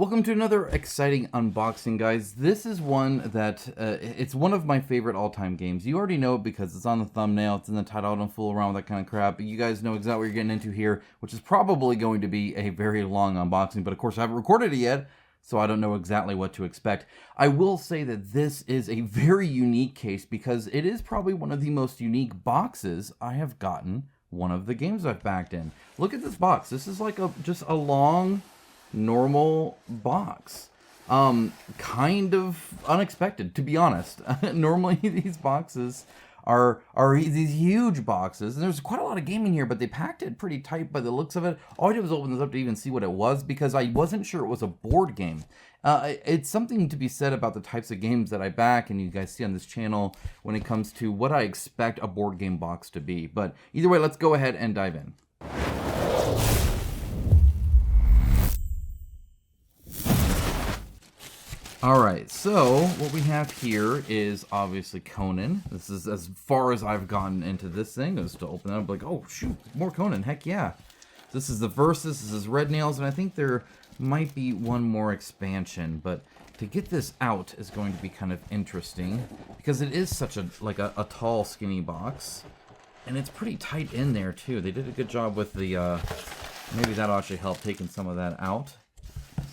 Welcome to another exciting unboxing, guys. This is one that, it's one of my favorite all-time games. You already know it because it's on the thumbnail, it's in the title, I don't fool around with that kind of crap. But you guys know exactly what you're getting into here, which is probably going to be a very long unboxing. But of course, I haven't recorded it yet, so I don't know exactly what to expect. I will say that this is a very unique case because it is probably one of the most unique boxes I have gotten one of the games I've backed in. Look at this box. This is like just a long, normal box. Kind of unexpected, to be honest. Normally these boxes are these huge boxes, and there's quite a lot of gaming here, but they packed it pretty tight by the looks of it. All I did was open this up to even see what it was because I wasn't sure it was a board game. It's something to be said about the types of games that I back and you guys see on this channel when it comes to what I expect a board game box to be. But either way, let's go ahead and dive in. Alright, so what we have here is obviously Conan. This is as far as I've gotten into this thing. I was to open it up like, oh shoot, more Conan, heck yeah. This is the Versus, this is Red Nails, and I think there might be one more expansion, but to get this out is going to be kind of interesting because it is such a tall, skinny box, and it's pretty tight in there too. They did a good job with the, maybe that'll actually help taking some of that out.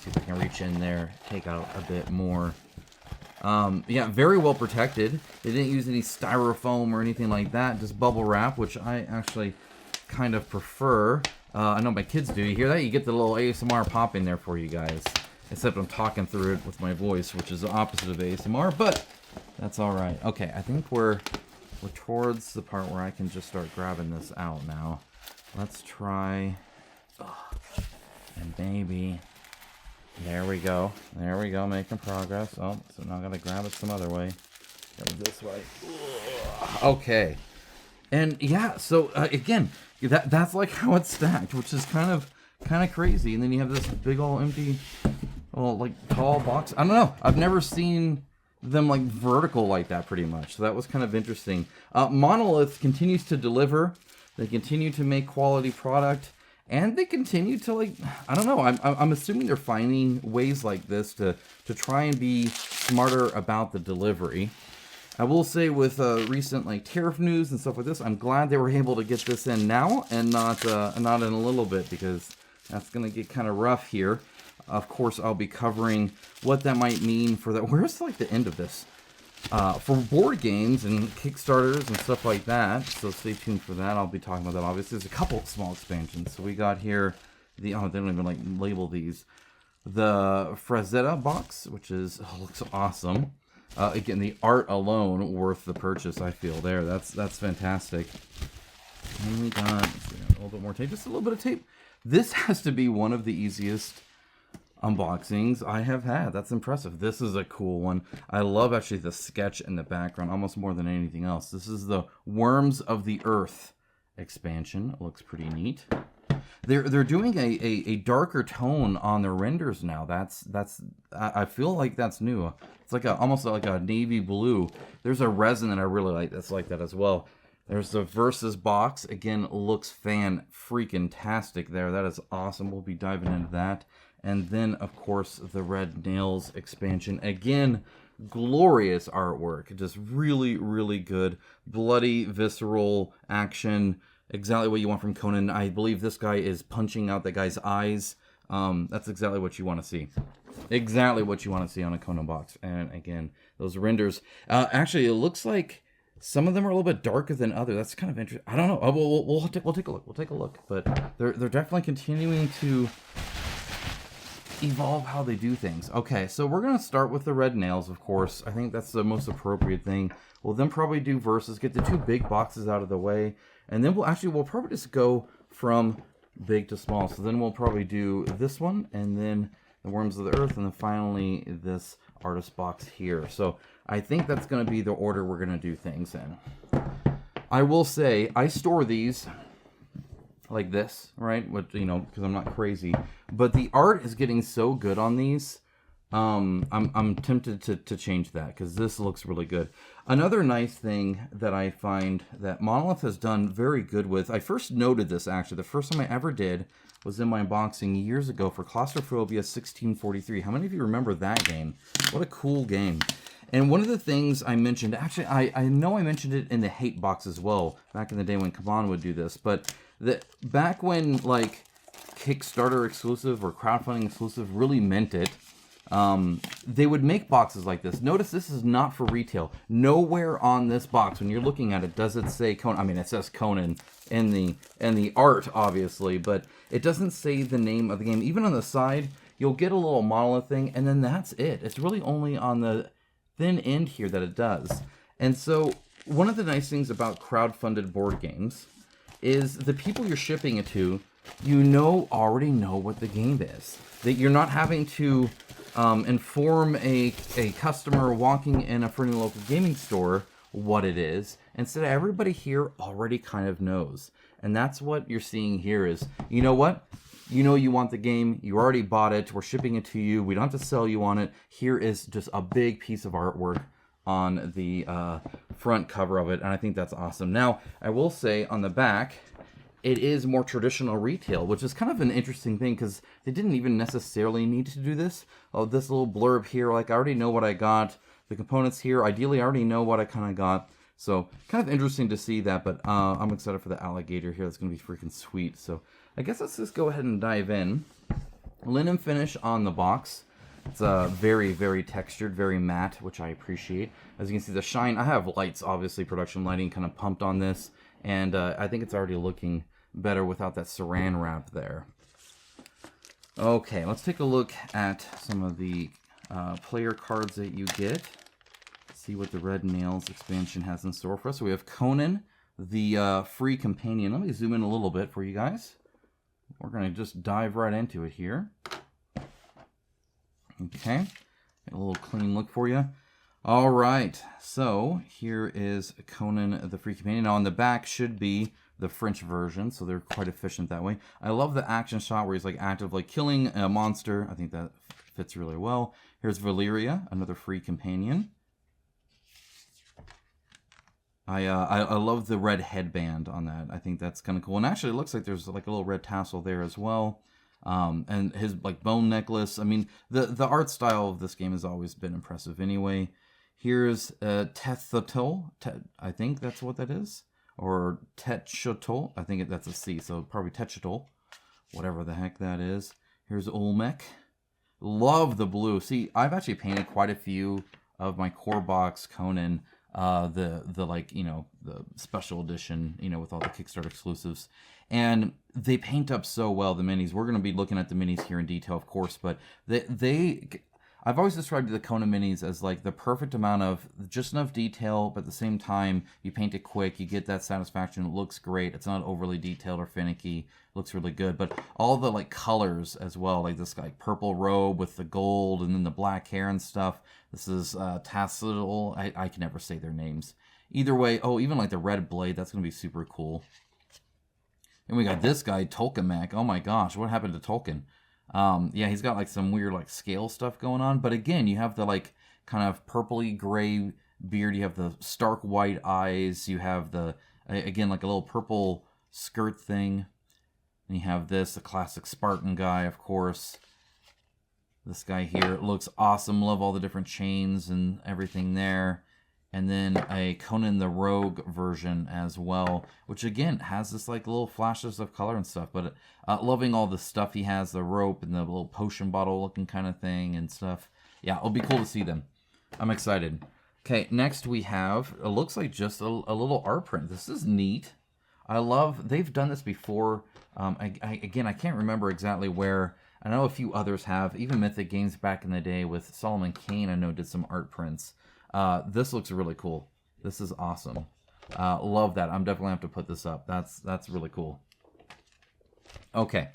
See if I can reach in there, take out a bit more. Yeah, very well protected. They didn't use any styrofoam or anything like that, just bubble wrap, which I actually kind of prefer. I know my kids do. You hear that? You get the little ASMR pop in there for you guys. Except I'm talking through it with my voice, which is the opposite of ASMR, but that's all right. Okay, I think we're towards the part where I can just start grabbing this out now. Let's try, and maybe. There we go. There we go, making progress. Oh, so now I gotta grab it some other way. Go this way. Okay. And yeah, so again, that's like how it's stacked, which is kind of crazy. And then you have this big old empty, like tall box. I don't know. I've never seen them like vertical like that pretty much. So that was kind of interesting. Monolith continues to deliver. They continue to make quality product. And they continue to, like, I don't know, I'm assuming they're finding ways like this to try and be smarter about the delivery. I will say with recent, like, tariff news and stuff like this, I'm glad they were able to get this in now and not in a little bit, because that's going to get kind of rough here. Of course, I'll be covering what that might mean for that. Where's, like, the end of this? For board games and Kickstarters and stuff like that, so stay tuned for that. I'll be talking about that. Obviously, there's a couple small expansions. So we got here the they don't even like label these. The Frazetta Box, which is looks awesome. Again, the art alone worth the purchase. I feel there. That's fantastic. And we got a little bit more tape, just a little bit of tape. This has to be one of the easiest unboxings I have had. That's impressive. This is a cool one. I love actually the sketch in the background almost more than anything else. This is the Worms of the Earth expansion. It looks pretty neat. They're doing a darker tone on their renders now. That's I feel like that's new. It's like almost like a navy blue. There's a resin that I really like that's like that as well. There's the Versus box. Again, looks freaking-tastic there. That is awesome. We'll be diving into that. And then, of course, the Red Nails expansion. Again, glorious artwork. Just really, really good. Bloody, visceral action. Exactly what you want from Conan. I believe this guy is punching out that guy's eyes. That's exactly what you want to see. Exactly what you want to see on a Conan box. And again, those renders. Actually, it looks like some of them are a little bit darker than others. That's kind of interesting. I don't know. We'll take a look. We'll take a look. But they're definitely continuing to evolve how they do things. Okay, so we're going to start with the Red Nails, of course. I think that's the most appropriate thing. We'll then probably do Versus, get the two big boxes out of the way, and then we'll probably just go from big to small. So then we'll probably do this one, and then the Worms of the Earth, and then finally this artist box here. So I think that's going to be the order we're going to do things in. I will say, I store these like this, right? Which, you know, because I'm not crazy. But the art is getting so good on these I'm tempted to change that because this looks really good. Another nice thing that I find that Monolith has done very good with, I first noted this actually, the first time I ever did was in my unboxing years ago for Claustrophobia 1643. How many of you remember that game? What a cool game. And one of the things I mentioned, actually I know I mentioned it in the Hate Box as well, back in the day when Conan would do this, but back when like Kickstarter exclusive or crowdfunding exclusive really meant it, they would make boxes like this. Notice this is not for retail. Nowhere on this box, when you're looking at it, does it say Conan. I mean, it says Conan in the art, obviously, but it doesn't say the name of the game. Even on the side, you'll get a little Monolith thing, and then that's it. It's really only on the thin end here that it does. And so, one of the nice things about crowdfunded board games is the people you're shipping it to, already know what the game is. That you're not having to inform a customer walking in a friendly local gaming store what it is. Instead, everybody here already kind of knows. And that's what you're seeing here is, you know what? You know you want the game. You already bought it. We're shipping it to you. We don't have to sell you on it. Here is just a big piece of artwork on the front cover of it. And I think that's awesome. Now, I will say on the back, it is more traditional retail, which is kind of an interesting thing because they didn't even necessarily need to do this. Oh, this little blurb here, like I already know what I got. The components here, ideally I already know what I kind of got. So kind of interesting to see that, but I'm excited for the alligator here. That's going to be freaking sweet. So I guess let's just go ahead and dive in. Linen finish on the box. It's very, very textured, very matte, which I appreciate. As you can see, the shine, I have lights, obviously, production lighting kind of pumped on this. And I think it's already looking better without that saran wrap there. Okay, let's take a look at some of the player cards that you get. See what the Red Nails expansion has in store for us. So we have Conan, the free companion. Let me zoom in a little bit for you guys. We're going to just dive right into it here. Okay, get a little clean look for you. All right, so here is Conan, the free companion. Now on the back should be the French version, so they're quite efficient that way. I love the action shot where he's like actively killing a monster. I think that fits really well. Here's Valeria, another free companion. I love the red headband on that. I think that's kind of cool. And actually, it looks like there's like a little red tassel there as well. And his like bone necklace. I mean, the art style of this game has always been impressive anyway. Here's Tethatol. I think that's what that is. Or Tetchatol. I think that's a C, so probably Tetchatol. Whatever the heck that is. Here's Olmec. Love the blue. See, I've actually painted quite a few of my core box Conan. The like, you know, the special edition, you know, with all the Kickstarter exclusives. And they paint up so well, the minis. We're going to be looking at the minis here in detail, of course, but I've always described the Conan minis as like the perfect amount of just enough detail, but at the same time, you paint it quick, you get that satisfaction, it looks great, it's not overly detailed or finicky, it looks really good, but all the like colors as well, like this like purple robe with the gold and then the black hair and stuff. This is Tassel, I can never say their names. Either way, oh, even like the red blade, that's going to be super cool. And we got this guy, Tolkien. Oh my gosh, what happened to Tolkien? Yeah, he's got like some weird like scale stuff going on. But again, you have the like kind of purpley gray beard. You have the stark white eyes. You have the, again, like a little purple skirt thing. And you have this, the classic Spartan guy, of course. This guy here looks awesome. Love all the different chains and everything there. And then a Conan the Rogue version as well, which again has this like little flashes of color and stuff. But loving all the stuff he has, the rope and the little potion bottle looking kind of thing and stuff. Yeah, it'll be cool to see them. I'm excited. Okay, next we have, it looks like just a little art print. This is neat. I love, they've done this before. Again, I can't remember exactly where. I know a few others have. Even Mythic Games back in the day with Solomon Kane, I know, did some art prints. This looks really cool. This is awesome. Love that. I'm definitely have to put this up. That's really cool. Okay.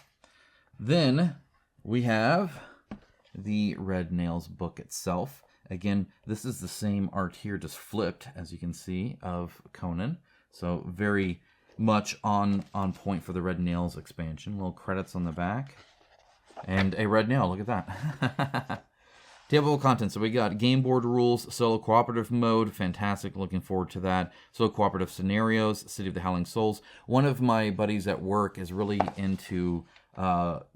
Then we have the Red Nails book itself. Again, this is the same art here, just flipped, as you can see, of Conan. So very much on point for the Red Nails expansion. Little credits on the back. And a red nail, look at that. Table of contents. So we got game board rules, solo cooperative mode. Fantastic. Looking forward to that. Solo cooperative scenarios, City of the Howling Souls. One of my buddies at work is really into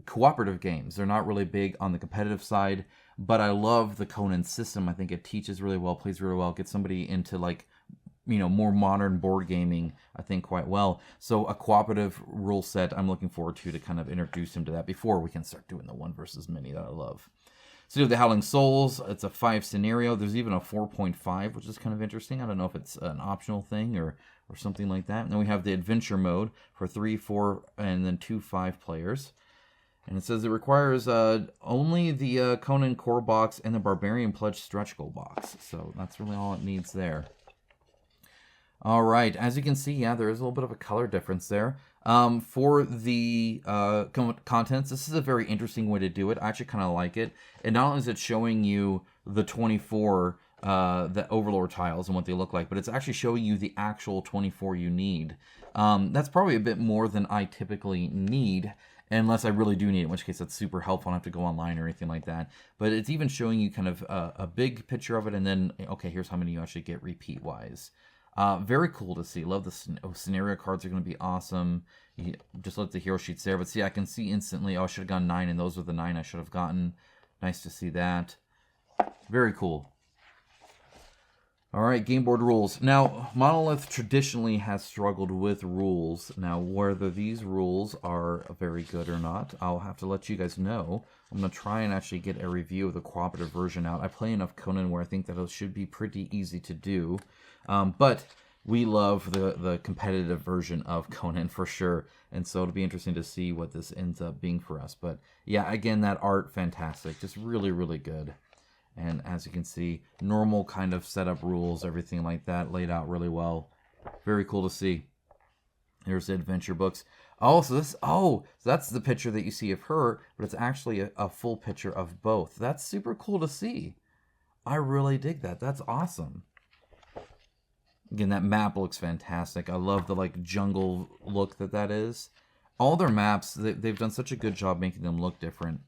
cooperative games. They're not really big on the competitive side, but I love the Conan system. I think it teaches really well, plays really well, gets somebody into like, you know, more modern board gaming, I think, quite well. So a cooperative rule set, I'm looking forward to kind of introduce him to that before we can start doing the 1 versus many that I love. So the Howling Souls, it's a 5 scenario. There's even a 4.5, which is kind of interesting. I don't know if it's an optional thing or something like that. And then we have the adventure mode for 3, 4, and then 2, 5 players. And it says it requires only the Conan core box and the Barbarian Pledge stretch goal box. So that's really all it needs there. All right, as you can see, yeah, there is a little bit of a color difference there. For the contents, this is a very interesting way to do it. I actually kind of like it. And not only is it showing you the 24 the Overlord tiles and what they look like, but it's actually showing you the actual 24 you need. That's probably a bit more than I typically need, unless I really do need it, in which case that's super helpful. I don't have to go online or anything like that. But it's even showing you kind of a big picture of it, and then, okay, here's how many you actually get repeat-wise. Very cool to see. Love the scenario cards are going to be awesome. You just look at the hero sheets there. But see, I can see instantly, oh, I should have gone 9, and those were the 9 I should have gotten. Nice to see that. Very cool. All right, game board rules. Now, Monolith traditionally has struggled with rules. Now, whether these rules are very good or not, I'll have to let you guys know. I'm going to try and actually get a review of the cooperative version out. I play enough Conan where I think that it should be pretty easy to do. But we love the competitive version of Conan for sure. And so it'll be interesting to see what this ends up being for us. But yeah, again, that art, fantastic. Just really, really good. And as you can see, normal kind of setup rules, everything like that, laid out really well. Very cool to see. There's the adventure books. Oh, so that's the picture that you see of her, but it's actually a full picture of both. That's super cool to see. I really dig that. That's awesome. Again, that map looks fantastic. I love the like jungle look that is. All their maps, they've done such a good job making them look different.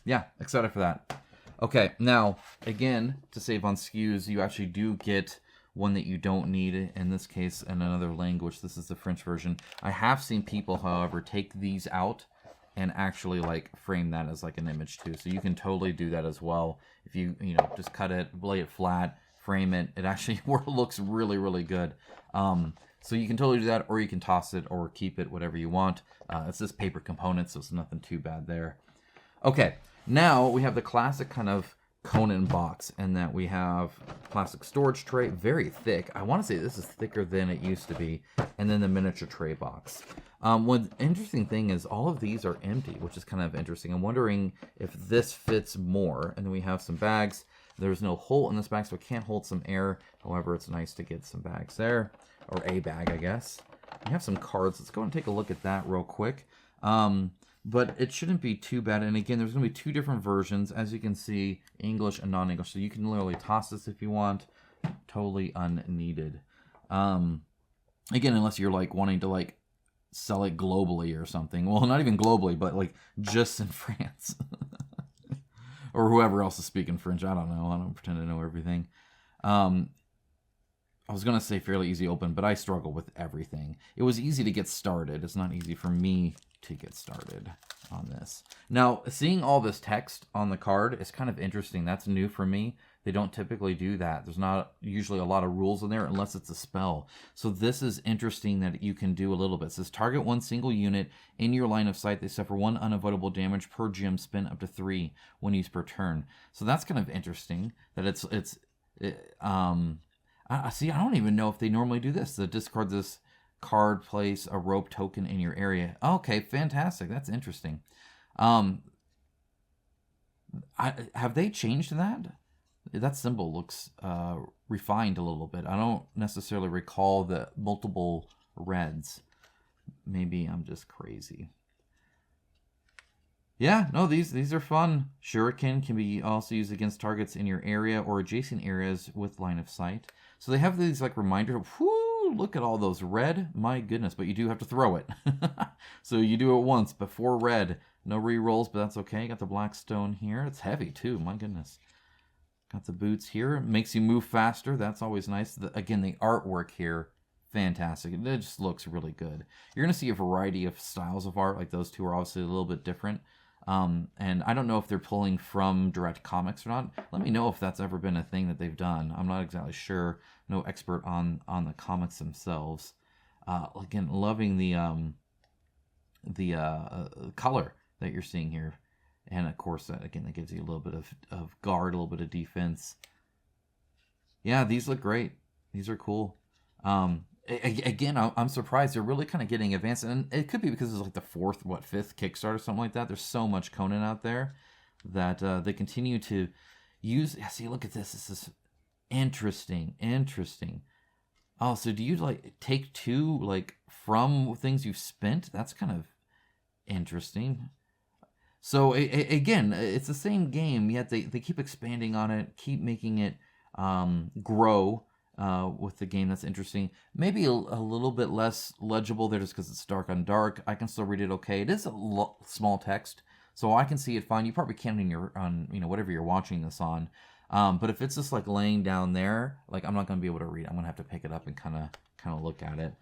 Yeah, excited for that. Okay, now, again, to save on SKUs, you actually do get one that you don't need, in this case, in another language. This is the French version. I have seen people, however, take these out and actually, like, frame that as, like, an image, too. So you can totally do that as well. If you just cut it, lay it flat, frame it. It actually looks really, really good. So you can totally do that, or you can toss it or keep it, whatever you want. It's just paper components, so it's nothing too bad there. Okay. Now we have the classic kind of Conan box, and that we have plastic storage tray, very thick. I want to say this is thicker than it used to be, and then the miniature tray box. One interesting thing is all of these are empty, which is kind of interesting. I'm wondering if this fits more. And then we have some bags. There's no hole in this bag, so it can't hold some air. However, it's nice to get some bags there, or a bag, I guess. We have some cards. Let's go and take a look at that real quick. But it shouldn't be too bad. And again, there's going to be 2 different versions, as you can see, English and non-English. So you can literally toss this if you want. Totally unneeded. Again, unless you're like wanting to like sell it globally or something. Well, not even globally, but like just in France. Or whoever else is speaking French. I don't know. I don't pretend to know everything. I was going to say fairly easy open, but I struggle with everything. It was easy to get started. It's not easy for me to get started on this. Now, seeing all this text on the card is kind of interesting. That's new for me. They don't typically do that. There's not usually a lot of rules in there unless it's a spell. So this is interesting that you can do a little bit. It says target 1 single unit in your line of sight. They suffer 1 unavoidable damage per gem spent up to 3 when used per turn. So that's kind of interesting that see, I don't even know if they normally do this. The discard this card, place a rope token in your area. Okay, fantastic. That's interesting. Have they changed that? That symbol looks refined a little bit. I don't necessarily recall the multiple reds. Maybe I'm just crazy. Yeah, no, these are fun. Shuriken can be also used against targets in your area or adjacent areas with line of sight. So they have these like reminders. Whoo, look at all those red. My goodness, but you do have to throw it. So you do it once before red. No re-rolls, but that's okay. Got the black stone here. It's heavy too, my goodness. Got the boots here. Makes you move faster. That's always nice. Again, the artwork here, fantastic. It just looks really good. You're going to see a variety of styles of art. Like those two are obviously a little bit different. And I don't know if they're pulling from direct comics or not. Let me know if that's ever been a thing that they've done. I'm not exactly sure. No expert on the comics themselves. Again, loving the color that you're seeing here. And of course, again, that gives you a little bit of guard, a little bit of defense. Yeah, these look great. These are cool. Again, I'm surprised they're really kind of getting advanced, and it could be because it's like the fifth Kickstarter, something like that. There's so much Conan out there that they continue to use. Yeah, see, look at this. This is interesting. Oh, so do you like take two like from things you've spent? That's kind of interesting. So again, it's the same game, yet they keep expanding on it, keep making it grow with the game. That's interesting. Maybe a little bit less legible there just because it's dark on dark. I can still read it okay. It is a small text, so I can see it fine. You probably can on whatever you're watching this on. But if it's just like laying down there, like I'm not going to be able to read. I'm going to have to pick it up and kind of look at it.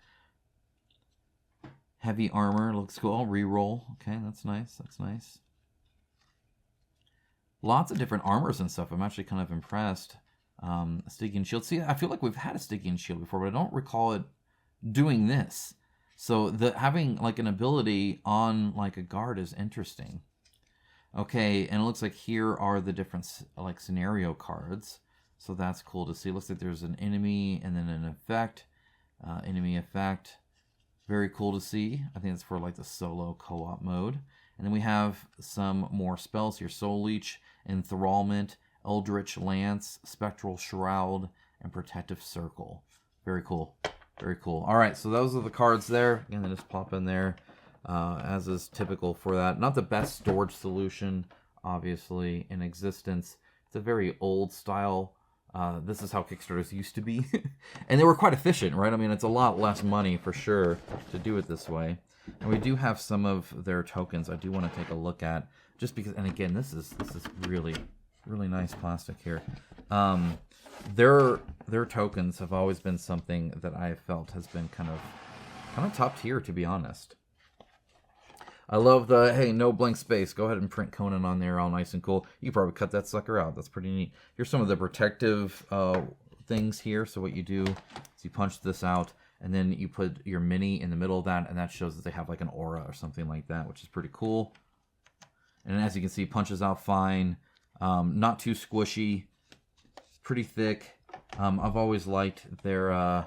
Heavy armor looks cool. Reroll. Okay, that's nice. That's nice. Lots of different armors and stuff. I'm actually kind of impressed. Stygian shield. See, I feel like we've had a Stygian shield before, but I don't recall it doing this. So having like an ability on like a guard is interesting. Okay, and it looks like here are the different like scenario cards. So that's cool to see. It looks like there's an enemy and then an effect. Enemy effect. Very cool to see. I think it's for like the solo co-op mode. And then we have some more spells here. Soul Leech, Enthrallment, Eldritch Lance, Spectral Shroud, and Protective Circle. Very cool. Very cool. All right, so those are the cards there. Again, they just pop in there, as is typical for that. Not the best storage solution, obviously, in existence. It's a very old style. This is how Kickstarters used to be. And they were quite efficient, right? I mean, it's a lot less money for sure to do it this way. And we do have some of their tokens I do want to take a look at. Just because, and again, this is really, really nice plastic here. Their tokens have always been something that I have felt has been kind of top tier, to be honest. I love the, hey, no blank space. Go ahead and print Conan on there, all nice and cool. You can probably cut that sucker out. That's pretty neat. Here's some of the protective things here. So what you do is you punch this out, and then you put your mini in the middle of that, and that shows that they have like an aura or something like that, which is pretty cool. And as you can see, punches out fine. Not too squishy. Pretty thick. I've always liked their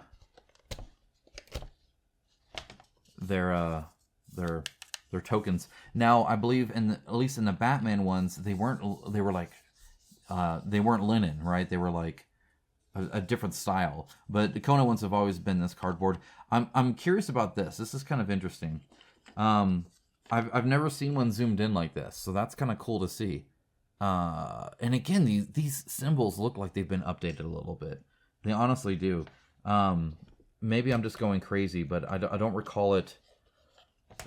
tokens. Now, I believe at least in the Batman ones, they weren't linen, right? They were like a different style. But the Conan ones have always been this cardboard. I'm curious about this. This is kind of interesting. I've never seen one zoomed in like this, so that's kind of cool to see. And again, these symbols look like they've been updated a little bit. They honestly do. Maybe I'm just going crazy, but I don't recall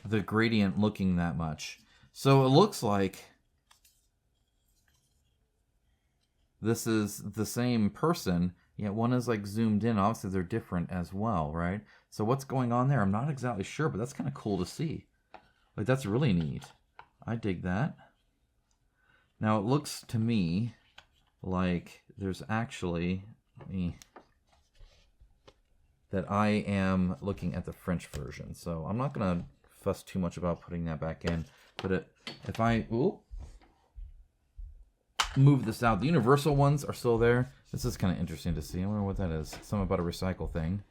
the gradient looking that much. So it looks like this is the same person, yet one is like zoomed in. Obviously they're different as well, right? So what's going on there? I'm not exactly sure, but that's kind of cool to see. Like, that's really neat. I dig that. Now it looks to me like there's actually that I am looking at the French version. So I'm not going to fuss too much about putting that back in. But if I move this out, the universal ones are still there. This is kind of interesting to see. I wonder what that is. Something about a recycle thing.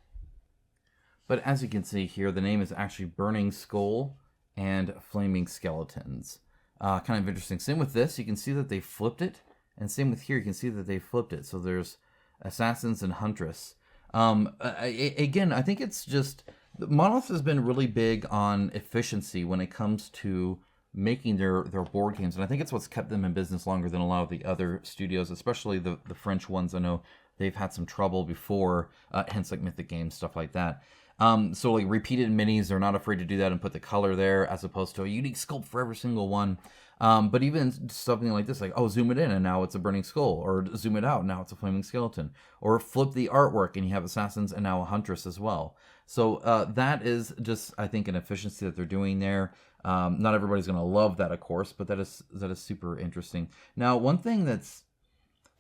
But as you can see here, the name is actually Burning Skull and Flaming Skeletons. Kind of interesting. Same with this. You can see that they flipped it. And same with here. You can see that they flipped it. So there's Assassins and Huntress. Again, I think it's just... Monolith has been really big on efficiency when it comes to making their board games. And I think it's what's kept them in business longer than a lot of the other studios, especially the French ones. I know they've had some trouble before, hence like Mythic Games, stuff like that. So like repeated minis, they're not afraid to do that and put the color there as opposed to a unique sculpt for every single one. But even something like this, like, oh, zoom it in and now it's a burning skull, or zoom it out and now it's a flaming skeleton, or flip the artwork and you have assassins and now a huntress as well. So that is just, I think, an efficiency that they're doing there. Not everybody's going to love that, of course, but that is super interesting. Now, one thing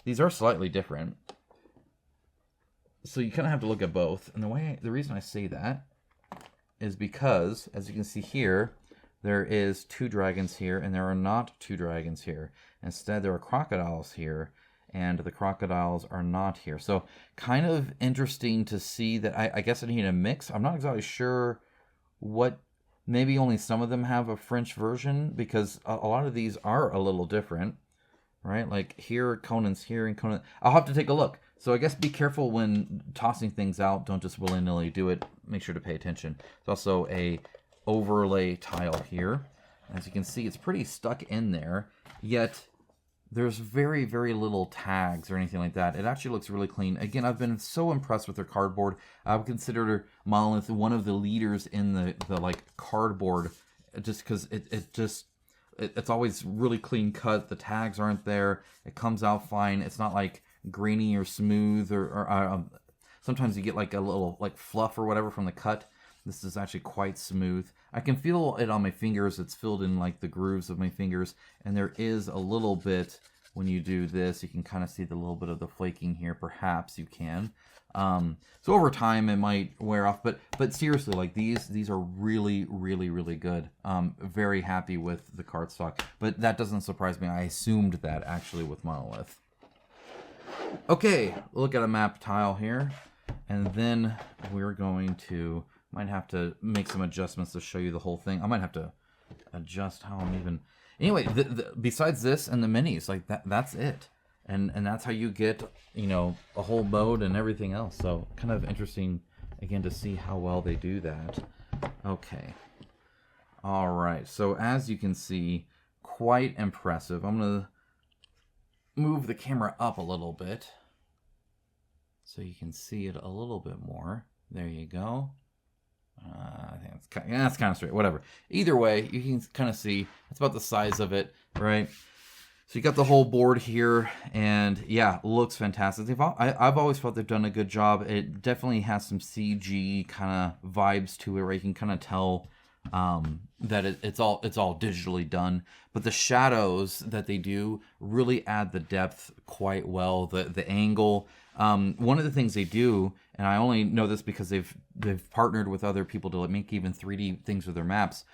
these are slightly different. So you kind of have to look at both. And the reason I say that is because, as you can see here, there is 2 dragons here, and there are not 2 dragons here. Instead, there are crocodiles here, and the crocodiles are not here. So kind of interesting to see that. I guess I need a mix. I'm not exactly sure what. Maybe only some of them have a French version, because a lot of these are a little different, right? Like here, Conan's here, and Conan. I'll have to take a look. So I guess be careful when tossing things out. Don't just willy-nilly do it. Make sure to pay attention. There's also a overlay tile here. As you can see, it's pretty stuck in there, yet there's very, very little tags or anything like that. It actually looks really clean. Again, I've been so impressed with their cardboard. I would consider Monolith one of the leaders in the like cardboard, just because it's always really clean cut. The tags aren't there. It comes out fine. It's not like grainy or smooth, or sometimes you get like a little like fluff or whatever from the cut. This is actually quite smooth. I can feel it on my fingers. It's filled in like the grooves of my fingers. And there is a little bit, when you do this, you can kind of see the little bit of the flaking here. Perhaps you can. So over time it might wear off. But seriously, like these are really, really, really good. Very happy with the cardstock. But that doesn't surprise me. I assumed that actually with Monolith. Okay, look at a map tile here. And then we're going to... Might have to make some adjustments to show you the whole thing. I might have to adjust how I'm even... Anyway, besides this and the minis, like that's it. And that's how you get, you know, a whole mode and everything else. So kind of interesting, again, to see how well they do that. Okay. All right. So as you can see, quite impressive. I'm going to move the camera up a little bit so you can see it a little bit more. There you go. I think that's kind of straight. Whatever. Either way, you can kind of see that's about the size of it, right? So you got the whole board here, and yeah, looks fantastic. I've always felt they've done a good job. It definitely has some CG kind of vibes to it, where you can kind of tell that it's all digitally done. But the shadows that they do really add the depth quite well. The angle. One of the things they do, and I only know this because they've partnered with other people to make even 3D things with their maps.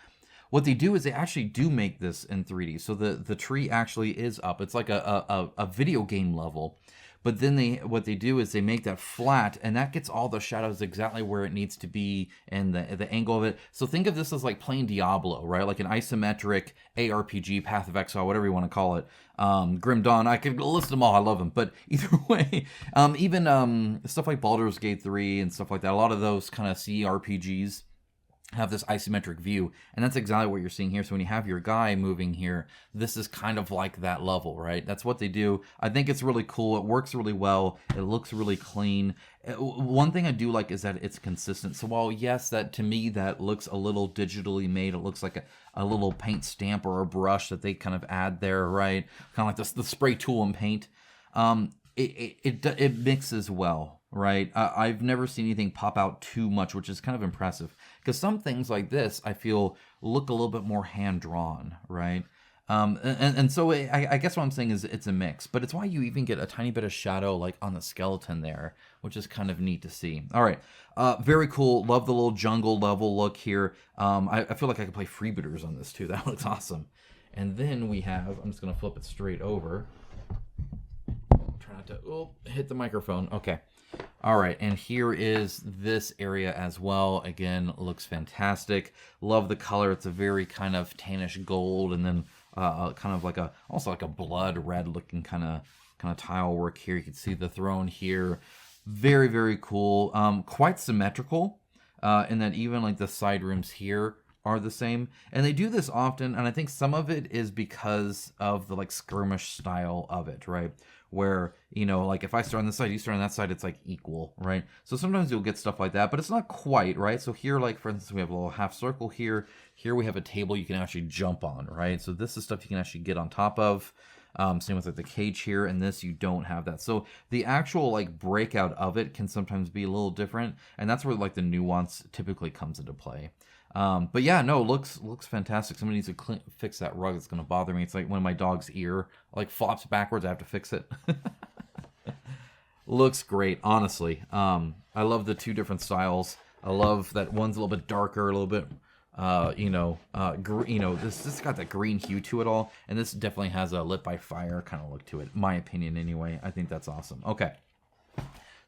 What they do is they actually do make this in 3D. So the tree actually is up. It's like a video game level. But then what they do is they make that flat, and that gets all the shadows exactly where it needs to be, and the angle of it. So think of this as like playing Diablo, right? Like an isometric ARPG, Path of Exile, whatever you want to call it. Grim Dawn, I could list them all. I love them. But either way, even stuff like Baldur's Gate 3 and stuff like that, a lot of those kind of CRPGs have this isometric view, and that's exactly what you're seeing here. So when you have your guy moving here, this is kind of like that level, right? That's what they do. I think it's really cool. It works really well. It looks really clean. One thing I do like is that it's consistent. So while, yes, that to me, that looks a little digitally made, it looks like a little paint stamp or a brush that they kind of add there, right? Kind of like the spray tool and paint. It mixes well, right? I've never seen anything pop out too much, which is kind of impressive. Because some things like this, I feel, look a little bit more hand-drawn, right? And so I guess what I'm saying is it's a mix. But it's why you even get a tiny bit of shadow like on the skeleton there, which is kind of neat to see. All right. Very cool. Love the little jungle level look here. I feel like I could play freebooters on this too. That looks awesome. And then we have, I'm just going to flip it straight over. Try not to hit the microphone. Okay. All right, and here is this area as well. Again, looks fantastic. Love the color. It's a very kind of tannish gold, and then kind of like also like a blood red looking kind of tile work here. You can see the throne here. Very, very cool. Quite symmetrical in that even like the side rooms here are the same. And they do this often, and I think some of it is because of the like skirmish style of it, right? Where, you know, like if I start on this side, you start on that side, it's like equal, right? So sometimes you'll get stuff like that, but it's not quite, right? So here, like for instance, we have a little half circle here. Here we have a table you can actually jump on, right? So this is stuff you can actually get on top of. Same with like the cage here, and this you don't have that. So the actual like breakout of it can sometimes be a little different, and that's where like the nuance typically comes into play. But yeah, no, looks fantastic. Somebody needs to fix that rug. It's going to bother me. It's like when my dog's ear like flops backwards. I have to fix it. Looks great, honestly. I love the two different styles. I love that one's a little bit darker, a little bit, this got that green hue to it all, and this definitely has a lit by fire kind of look to it. My opinion, anyway. I think that's awesome. Okay, so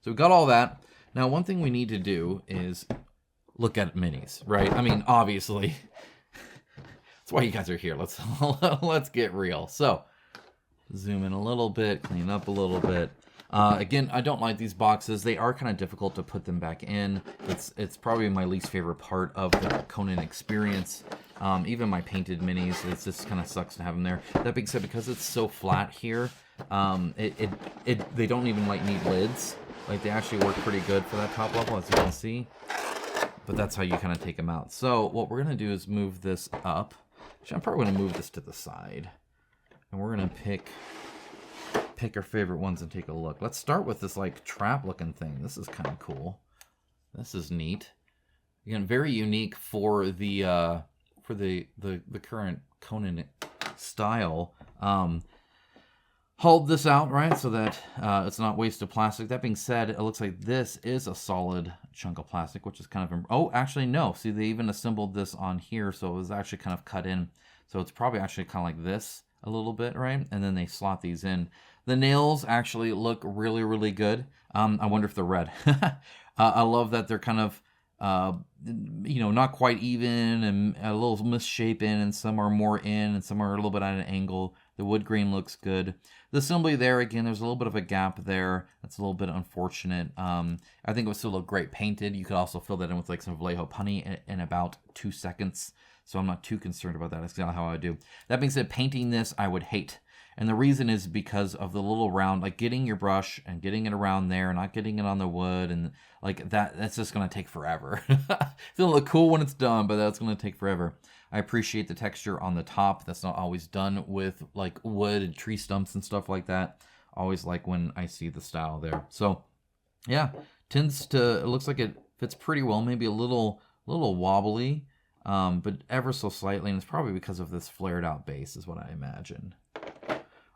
we've got all that. Now, one thing we need to do is look at minis, right? I mean, obviously, that's why you guys are here. Let's get real. So, zoom in a little bit, clean up a little bit. Again, I don't like these boxes. They are kind of difficult to put them back in. It's probably my least favorite part of the Conan experience. Even my painted minis, it just kind of sucks to have them there. That being said, because it's so flat here, they don't even like need lids. Like they actually work pretty good for that top level, as you can see. But that's how you kind of take them out. So what we're going to do is move this up. Actually, I'm probably going to move this to the side. And we're going to pick our favorite ones and take a look. Let's start with this like trap looking thing. This is kind of cool. This is neat. Again, very unique for the current Conan style. Hold this out, right, so that it's not wasted plastic. That being said, it looks like this is a solid chunk of plastic, which is kind of... Oh, actually, no. See, they even assembled this on here, so it was actually kind of cut in. So it's probably actually kind of like this a little bit, right? And then they slot these in. The nails actually look really, really good. I wonder if they're red. I love that they're kind of, not quite even and a little misshapen, and some are more in and some are a little bit at an angle. The wood grain looks good. The assembly there, again, there's a little bit of a gap there. That's a little bit unfortunate. I think it would still look great painted. You could also fill that in with like some Vallejo putty in about 2 seconds. So I'm not too concerned about that. That's kind of how I do. That being said, painting this, I would hate. And the reason is because of the little round, like getting your brush and getting it around there, not getting it on the wood, and like that's just going to take forever. It's going to look cool when it's done, but that's going to take forever. I appreciate the texture on the top. That's not always done with like wood and tree stumps and stuff like that. Always like when I see the style there. So yeah, it looks like it fits pretty well, maybe a little wobbly, but ever so slightly, and it's probably because of this flared out base is what I imagine.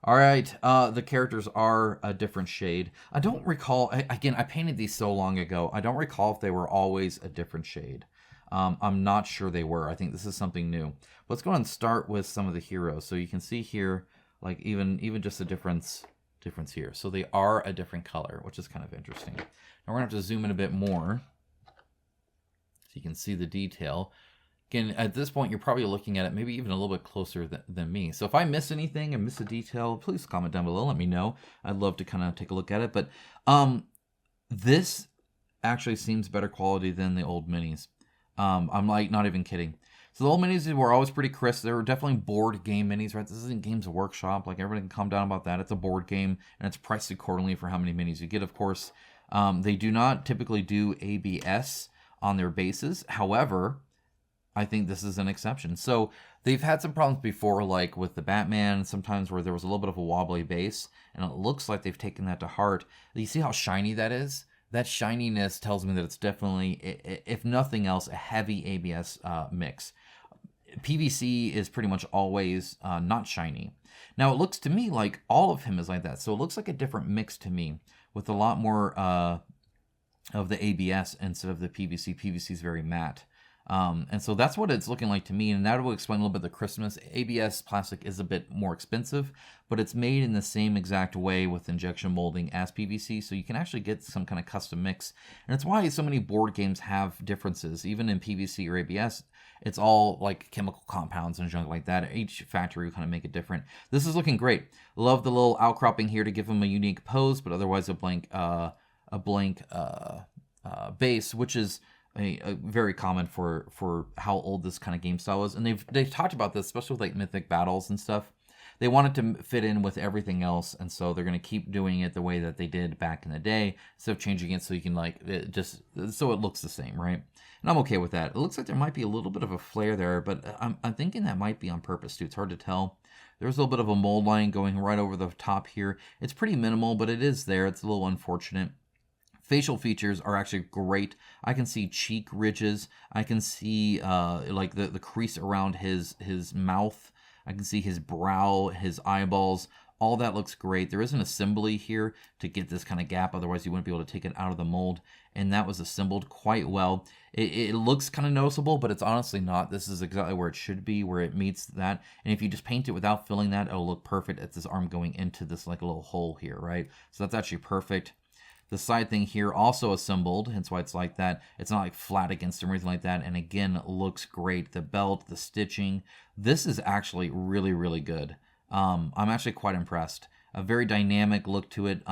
All right, the characters are a different shade. I don't recall, again, I painted these so long ago, I don't recall if they were always a different shade. I'm not sure they were. I think this is something new. Let's go ahead and start with some of the heroes. So you can see here, like even just the difference here. So they are a different color, which is kind of interesting. Now we're gonna have to zoom in a bit more so you can see the detail. Again, at this point, you're probably looking at it maybe even a little bit closer than me. So if I miss anything and miss a detail, please comment down below. Let me know. I'd love to kind of take a look at it. But this actually seems better quality than the old minis. I'm like not even kidding. So the old minis were always pretty crisp. They were definitely board game minis, right? This isn't Games Workshop. Like everybody can calm down about that. It's a board game, and it's priced accordingly for how many minis you get, of course. They do not typically do ABS on their bases. However, I think this is an exception. So they've had some problems before, like with the Batman, sometimes where there was a little bit of a wobbly base, and it looks like they've taken that to heart. You see how shiny that is? That shininess tells me that it's definitely, if nothing else, a heavy ABS mix. PVC is pretty much always not shiny. Now it looks to me like all of him is like that. So it looks like a different mix to me with a lot more of the ABS instead of the PVC. PVC is very matte. And so that's what it's looking like to me, and that will explain a little bit the crispness. ABS plastic is a bit more expensive, but it's made in the same exact way with injection molding as PVC, so you can actually get some kind of custom mix. And it's why so many board games have differences. Even in PVC or ABS, it's all like chemical compounds and junk like that. Each factory will kind of make it different. This is looking great. Love the little outcropping here to give them a unique pose, but otherwise a blank base, which is a very common for how old this kind of game style is, and they've talked about this, especially with like Mythic Battles and stuff. They want it to fit in with everything else, and so they're going to keep doing it the way that they did back in the day, instead of changing it so you can like it just so it looks the same, right? And I'm okay with that. It looks like there might be a little bit of a flare there, but I'm thinking that might be on purpose too. It's hard to tell. There's a little bit of a mold line going right over the top here. It's pretty minimal, but it is there. It's a little unfortunate. Facial features are actually great. I can see cheek ridges. I can see like the crease around his mouth. I can see his brow, his eyeballs. All that looks great. There is an assembly here to get this kind of gap. Otherwise, you wouldn't be able to take it out of the mold. And that was assembled quite well. It looks kind of noticeable, but it's honestly not. This is exactly where it should be, where it meets that. And if you just paint it without filling that, it'll look perfect. It's this arm going into this like a little hole here, right? So that's actually perfect. The side thing here also assembled, hence why it's like that. It's not like flat against him or anything like that. And again, looks great. The belt, the stitching. This is actually really, really good. I'm actually quite impressed. A very dynamic look to it.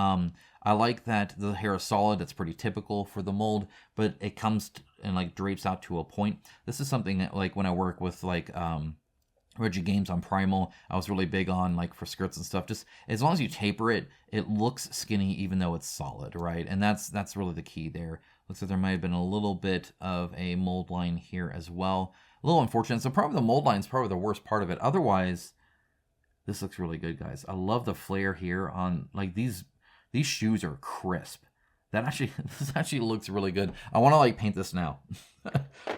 I like that the hair is solid. It's pretty typical for the mold, but it comes and like drapes out to a point. This is something that like when I work with like Reggie Games on Primal, I was really big on like for skirts and stuff. Just as long as you taper it, it looks skinny even though it's solid, right? And that's really the key there. Looks like there might have been a little bit of a mold line here as well. A little unfortunate. So probably the mold line is probably the worst part of it. Otherwise, this looks really good, guys. I love the flare here on like these shoes are crisp. This actually looks really good. I want to like paint this now.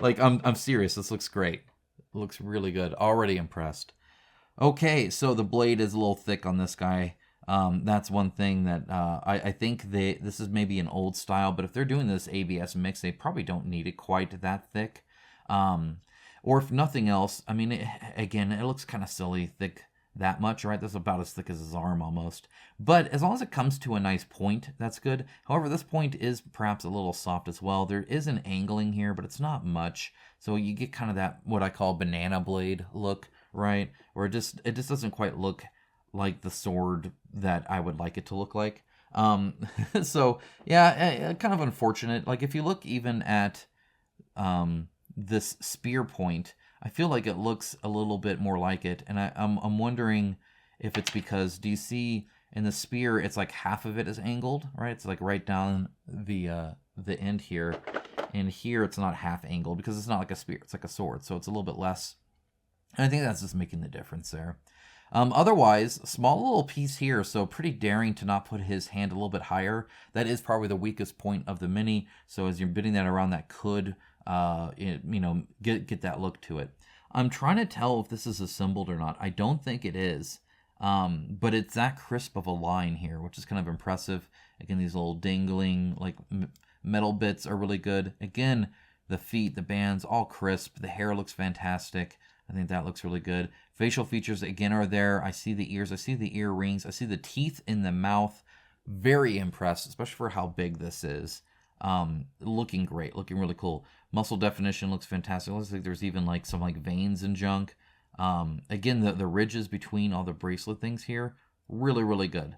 Like I'm serious. This looks great. It looks really good. Already impressed. Okay, so the blade is a little thick on this guy. That's one thing that I think this is maybe an old style, but if they're doing this ABS mix, they probably don't need it quite that thick. Or if nothing else, I mean, it looks kind of silly thick that much, right? That's about as thick as his arm almost. But as long as it comes to a nice point, that's good. However, this point is perhaps a little soft as well. There is an angling here, but it's not much. So you get kind of that, what I call banana blade look, right? Where it just doesn't quite look like the sword that I would like it to look like. So yeah, kind of unfortunate. Like if you look even at this spear point, I feel like it looks a little bit more like it, and I'm wondering if it's because, do you see in the spear it's like half of it is angled, right? It's like right down the end here, and here it's not half angled because it's not like a spear, it's like a sword, so it's a little bit less. And I think that's just making the difference there. Otherwise, small little piece here, so pretty daring to not put his hand a little bit higher. That is probably the weakest point of the mini, so as you're bidding that around, that could get that look to it. I'm trying to tell if this is assembled or not. I don't think it is, but it's that crisp of a line here, which is kind of impressive. Again, these little dangling like metal bits are really good. Again, the feet, the bands, all crisp. The hair looks fantastic. I think that looks really good. Facial features, again, are there. I see the ears. I see the earrings. I see the teeth in the mouth. Very impressed, especially for how big this is. Looking great. Looking really cool. Muscle definition looks fantastic. Looks like there's even like some like veins and junk. Again, the ridges between all the bracelet things here, really, really good.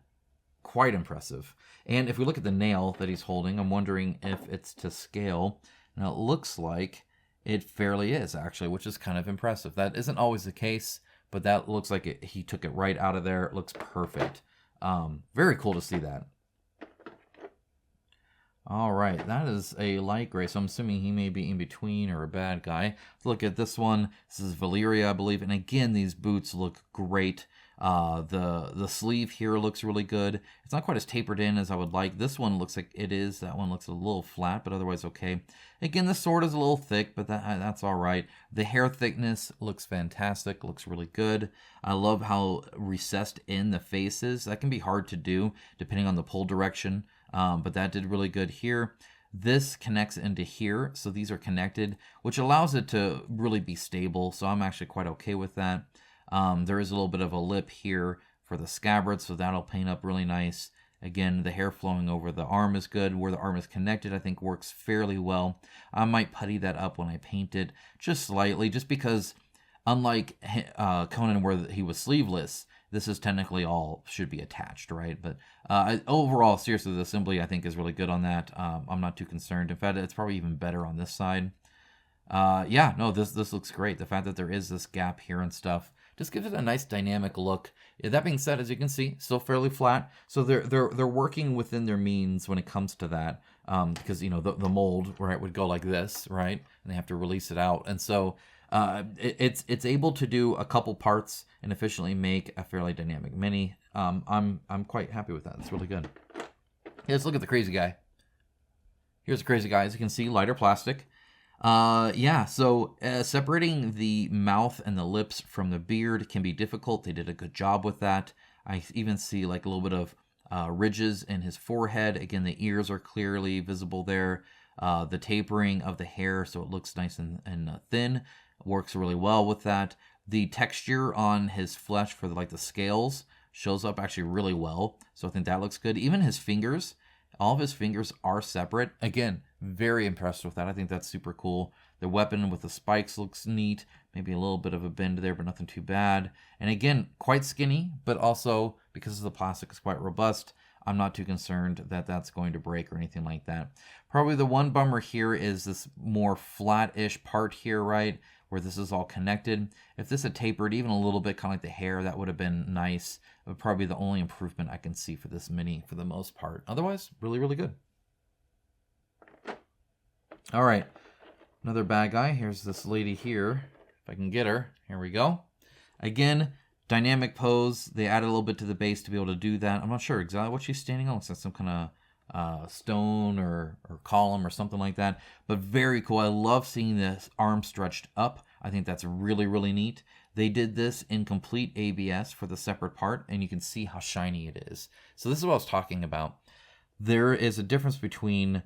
Quite impressive. And if we look at the nail that he's holding, I'm wondering if it's to scale. Now, it looks like it fairly is, actually, which is kind of impressive. That isn't always the case, but that looks like he took it right out of there. It looks perfect. Very cool to see that. All right, that is a light gray, so I'm assuming he may be in between or a bad guy. Let's look at this one. This is Valyria, I believe, and again, these boots look great. The sleeve here looks really good. It's not quite as tapered in as I would like. This one looks like it is. That one looks a little flat, but otherwise okay. Again, the sword is a little thick, but that's all right. The hair thickness looks fantastic. Looks really good. I love how recessed in the face is. That can be hard to do depending on the pull direction, but that did really good here. This connects into here, so these are connected, which allows it to really be stable, so I'm actually quite okay with that. There is a little bit of a lip here for the scabbard, so that'll paint up really nice. Again, the hair flowing over the arm is good. Where the arm is connected, I think works fairly well. I might putty that up when I paint it, just slightly, just because unlike Conan where he was sleeveless, this is technically all should be attached, right? But overall, seriously, the assembly I think is really good on that. I'm not too concerned. In fact, it's probably even better on this side. Yeah, no, this looks great. The fact that there is this gap here and stuff just gives it a nice dynamic look. That being said, as you can see, still fairly flat. So they're working within their means when it comes to that, because you know the mold, right, would go like this, right, and they have to release it out, and so it's able to do a couple parts and efficiently make a fairly dynamic mini. I'm quite happy with that. It's really good. Let's look at the crazy guy. Here's the crazy guy. As you can see, lighter plastic. Yeah, so separating the mouth and the lips from the beard can be difficult. They did a good job with that. I even see like a little bit of ridges in his forehead. Again, the ears are clearly visible there. The tapering of the hair, so it looks nice and thin, works really well with that. The texture on his flesh for like the scales shows up actually really well, so I think that looks good. Even his fingers, all of his fingers are separate. Again, very impressed with that. I think that's super cool. The weapon with the spikes looks neat. Maybe a little bit of a bend there, but nothing too bad. And again, quite skinny, but also because of the plastic is quite robust, I'm not too concerned that that's going to break or anything like that. Probably the one bummer here is this more flat-ish part here, right, where this is all connected. If this had tapered even a little bit, kind of like the hair, that would have been nice. It would probably be the only improvement I can see for this mini for the most part. Otherwise, really, really good. All right, another bad guy. Here's this lady here. If I can get her. Here we go. Again, dynamic pose. They added a little bit to the base to be able to do that. I'm not sure exactly what she's standing on. Looks like some kind of stone or column or something like that. But very cool. I love seeing this arm stretched up. I think that's really, really neat. They did this in complete ABS for the separate part, and you can see how shiny it is. So this is what I was talking about. There is a difference between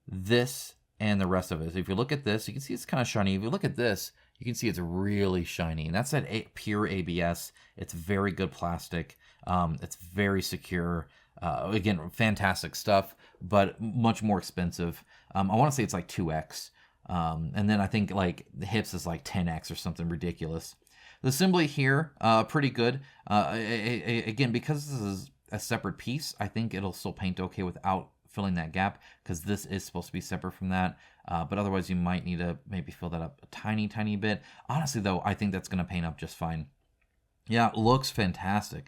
this and the rest of it. So if you look at this, you can see it's kind of shiny. If you look at this, you can see it's really shiny. And that's that pure ABS. It's very good plastic. It's very secure. Again, fantastic stuff, but much more expensive. I want to say it's like 2x. And then I think like the hips is like 10x or something ridiculous. The assembly here, pretty good. Again, because this is a separate piece, I think it'll still paint okay without filling that gap, because this is supposed to be separate from that. But otherwise, you might need to maybe fill that up a tiny, tiny bit. Honestly, though, I think that's going to paint up just fine. Yeah, looks fantastic.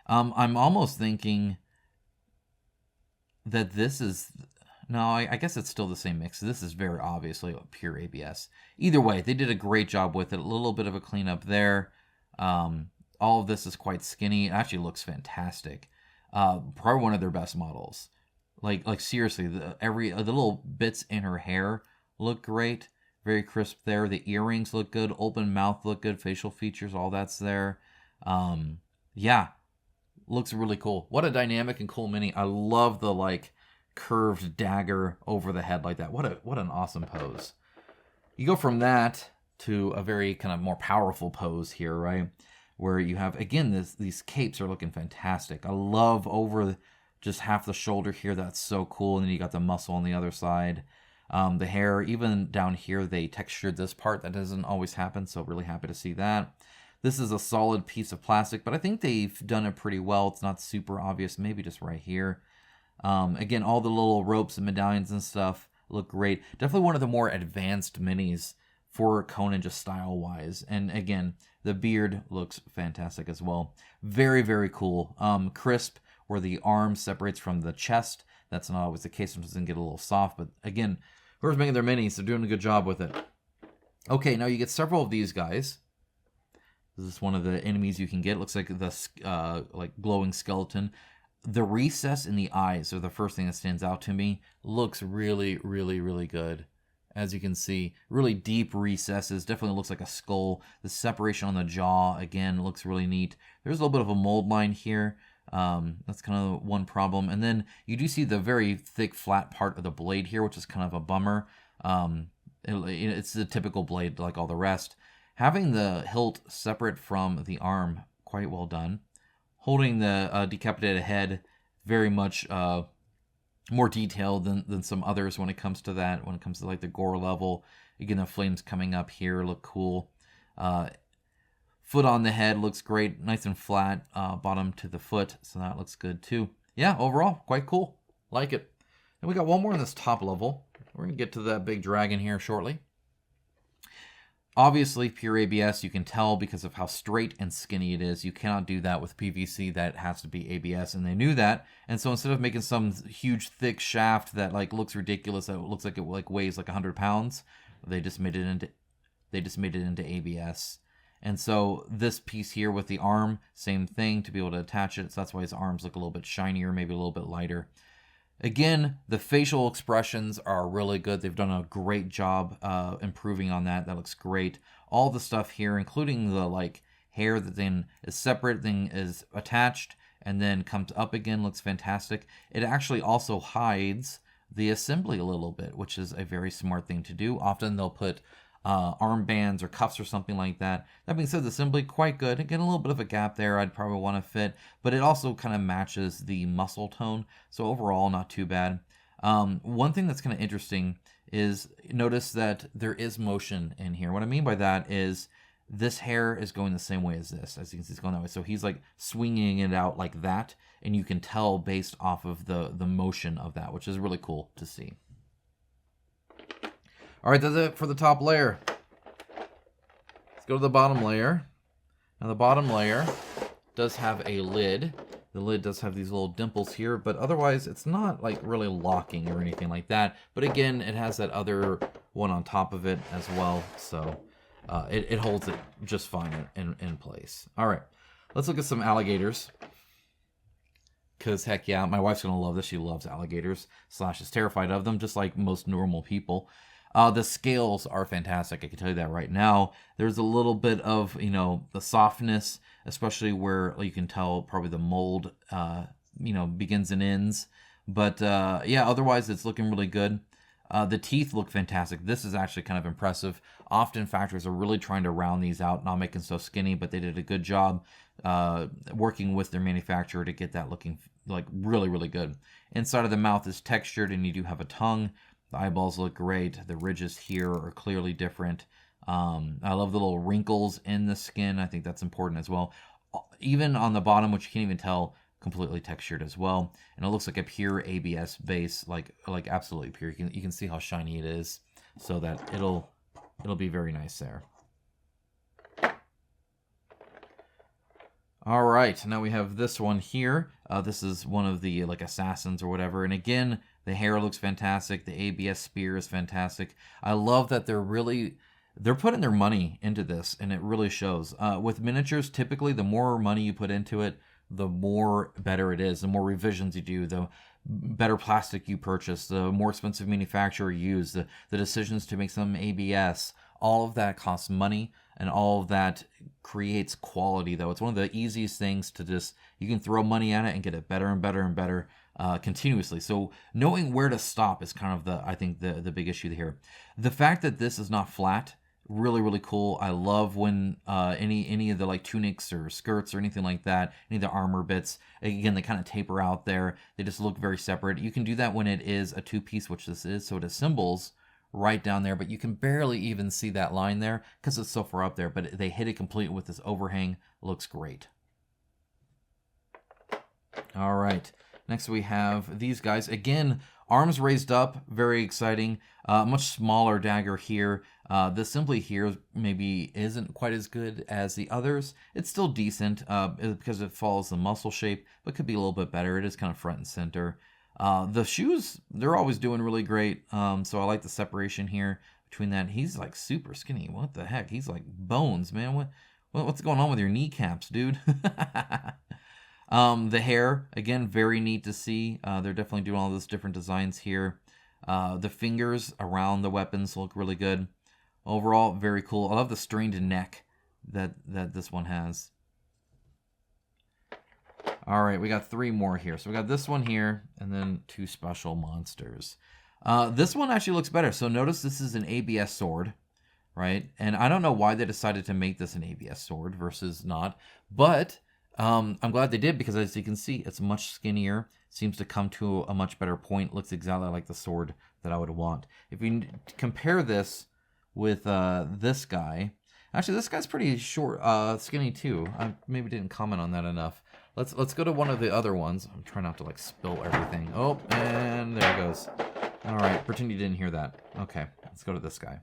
I'm almost thinking that this is... No, I guess it's still the same mix. This is very obviously pure ABS. Either way, they did a great job with it. A little bit of a cleanup there. All of this is quite skinny. It actually looks fantastic. Probably one of their best models. Like seriously, the little bits in her hair look great. Very crisp there. The earrings look good. Open mouth look good. Facial features, all that's there. Yeah, looks really cool. What a dynamic and cool mini. I love the like curved dagger over the head like that. What an awesome pose. You go from that to a very kind of more powerful pose here, right? Where you have, again, these capes are looking fantastic. I love over just half the shoulder here. That's so cool. And then you got the muscle on the other side. The hair, even down here, they textured this part. That doesn't always happen, so really happy to see that. This is a solid piece of plastic, but I think they've done it pretty well. It's not super obvious, maybe just right here. Again, all the little ropes and medallions and stuff look great. Definitely one of the more advanced minis for Conan, just style-wise. And again, the beard looks fantastic as well. Very, very cool. Crisp, where the arm separates from the chest. That's not always the case. Sometimes it can get a little soft. But again, whoever's making their minis, they're doing a good job with it. Okay, now you get several of these guys. This is one of the enemies you can get. It looks like the like glowing skeleton. The recess in the eyes are the first thing that stands out to me. Looks really, really, really good. As you can see, really deep recesses. Definitely looks like a skull. The separation on the jaw, again, looks really neat. There's a little bit of a mold line here. That's kind of one problem. And then you do see the very thick, flat part of the blade here, which is kind of a bummer. It's the typical blade like all the rest. Having the hilt separate from the arm, quite well done. Holding the decapitated head, very much more detailed than some others when it comes to that. When it comes to like the gore level, again, the flames coming up here look cool. Foot on the head looks great, nice and flat, bottom to the foot, so that looks good too. Yeah, overall, quite cool. Like it. And we got one more in this top level. We're going to get to that big dragon here shortly. Obviously, pure ABS, you can tell because of how straight and skinny it is. You cannot do that with PVC. That has to be ABS, and they knew that. And so instead of making some huge, thick shaft that like looks ridiculous, that looks like it like weighs like 100 pounds, they just made it into ABS. And so this piece here with the arm, same thing to be able to attach it. So that's why his arms look a little bit shinier, maybe a little bit lighter. Again, the facial expressions are really good. They've done a great job improving on that. That looks great. All the stuff here, including the like hair that then is separate, then is attached, and then comes up again, looks fantastic. It actually also hides the assembly a little bit, which is a very smart thing to do. Often they'll put armbands or cuffs or something like that. That being said, the assembly quite good. Again, a little bit of a gap there I'd probably want to fit, but it also kind of matches the muscle tone. So overall, not too bad. One thing that's kind of interesting is notice that there is motion in here. What I mean by that is this hair is going the same way as this. As you can see, it's going that way. So he's like swinging it out like that, and you can tell based off of the motion of that, which is really cool to see. All right, that's it for the top layer. Let's go to the bottom layer. Now the bottom layer does have a lid. The lid does have these little dimples here, but otherwise it's not like really locking or anything like that. But again, it has that other one on top of it as well, so it holds it just fine in place. All right, let's look at some alligators. Because heck yeah, my wife's gonna love this. She loves alligators / is terrified of them, just like most normal people. The scales are fantastic. I can tell you that right now. There's a little bit of, the softness, especially where you can tell probably the mold, begins and ends. But yeah, otherwise it's looking really good. The teeth look fantastic. This is actually kind of impressive. Often factories are really trying to round these out, not making so skinny, but they did a good job working with their manufacturer to get that looking like really, really good. Inside of the mouth is textured, and you do have a tongue. The eyeballs look great. The ridges here are clearly different. I love the little wrinkles in the skin. I think that's important as well. Even on the bottom, which you can't even tell, completely textured as well. And it looks like a pure ABS base, like absolutely pure. You can see how shiny it is, so that it'll be very nice there. All right, now we have this one here. This is one of the like assassins or whatever. And again, the hair looks fantastic. The ABS spear is fantastic. I love that they're putting their money into this, and it really shows. With miniatures, typically the more money you put into it, the more better it is. The more revisions you do, the better plastic you purchase, the more expensive manufacturer you use, the decisions to make some ABS, all of that costs money, and all of that creates quality, though. It's one of the easiest things to you can throw money at it and get it better and better and better continuously. So knowing where to stop is kind of I think the big issue here. The fact that this is not flat, really, really cool. I love when any of the like tunics or skirts or anything like that, any of the armor bits, again, they kind of taper out there. They just look very separate. You can do that when it is a two-piece, which this is, so it assembles right down there, but you can barely even see that line there because it's so far up there, but they hit it complete with this overhang. Looks great. All right, next we have these guys. Again, arms raised up, very exciting. Much smaller dagger here. The assembly here maybe isn't quite as good as the others. It's still decent because it follows the muscle shape, but could be a little bit better. It is kind of front and center. The shoes, they're always doing really great. So I like the separation here between that. He's like super skinny. What the heck? He's like bones, man. What's going on with your kneecaps, dude? The hair, again, very neat to see. They're definitely doing all those different designs here. The fingers around the weapons look really good. Overall, very cool. I love the strained neck that this one has. All right, we got 3 more here. So we got this one here, and then 2 special monsters. This one actually looks better. So notice this is an ABS sword, right? And I don't know why they decided to make this an ABS sword versus not. But I'm glad they did, because as you can see, it's much skinnier. Seems to come to a much better point. Looks exactly like the sword that I would want. If you compare this with this guy, Actually, this guy's pretty short, skinny too. I maybe didn't comment on that enough. Let's go to one of the other ones. I'm trying not to like spill everything. Oh, and there it goes. All right, pretend you didn't hear that. Okay, let's go to this guy.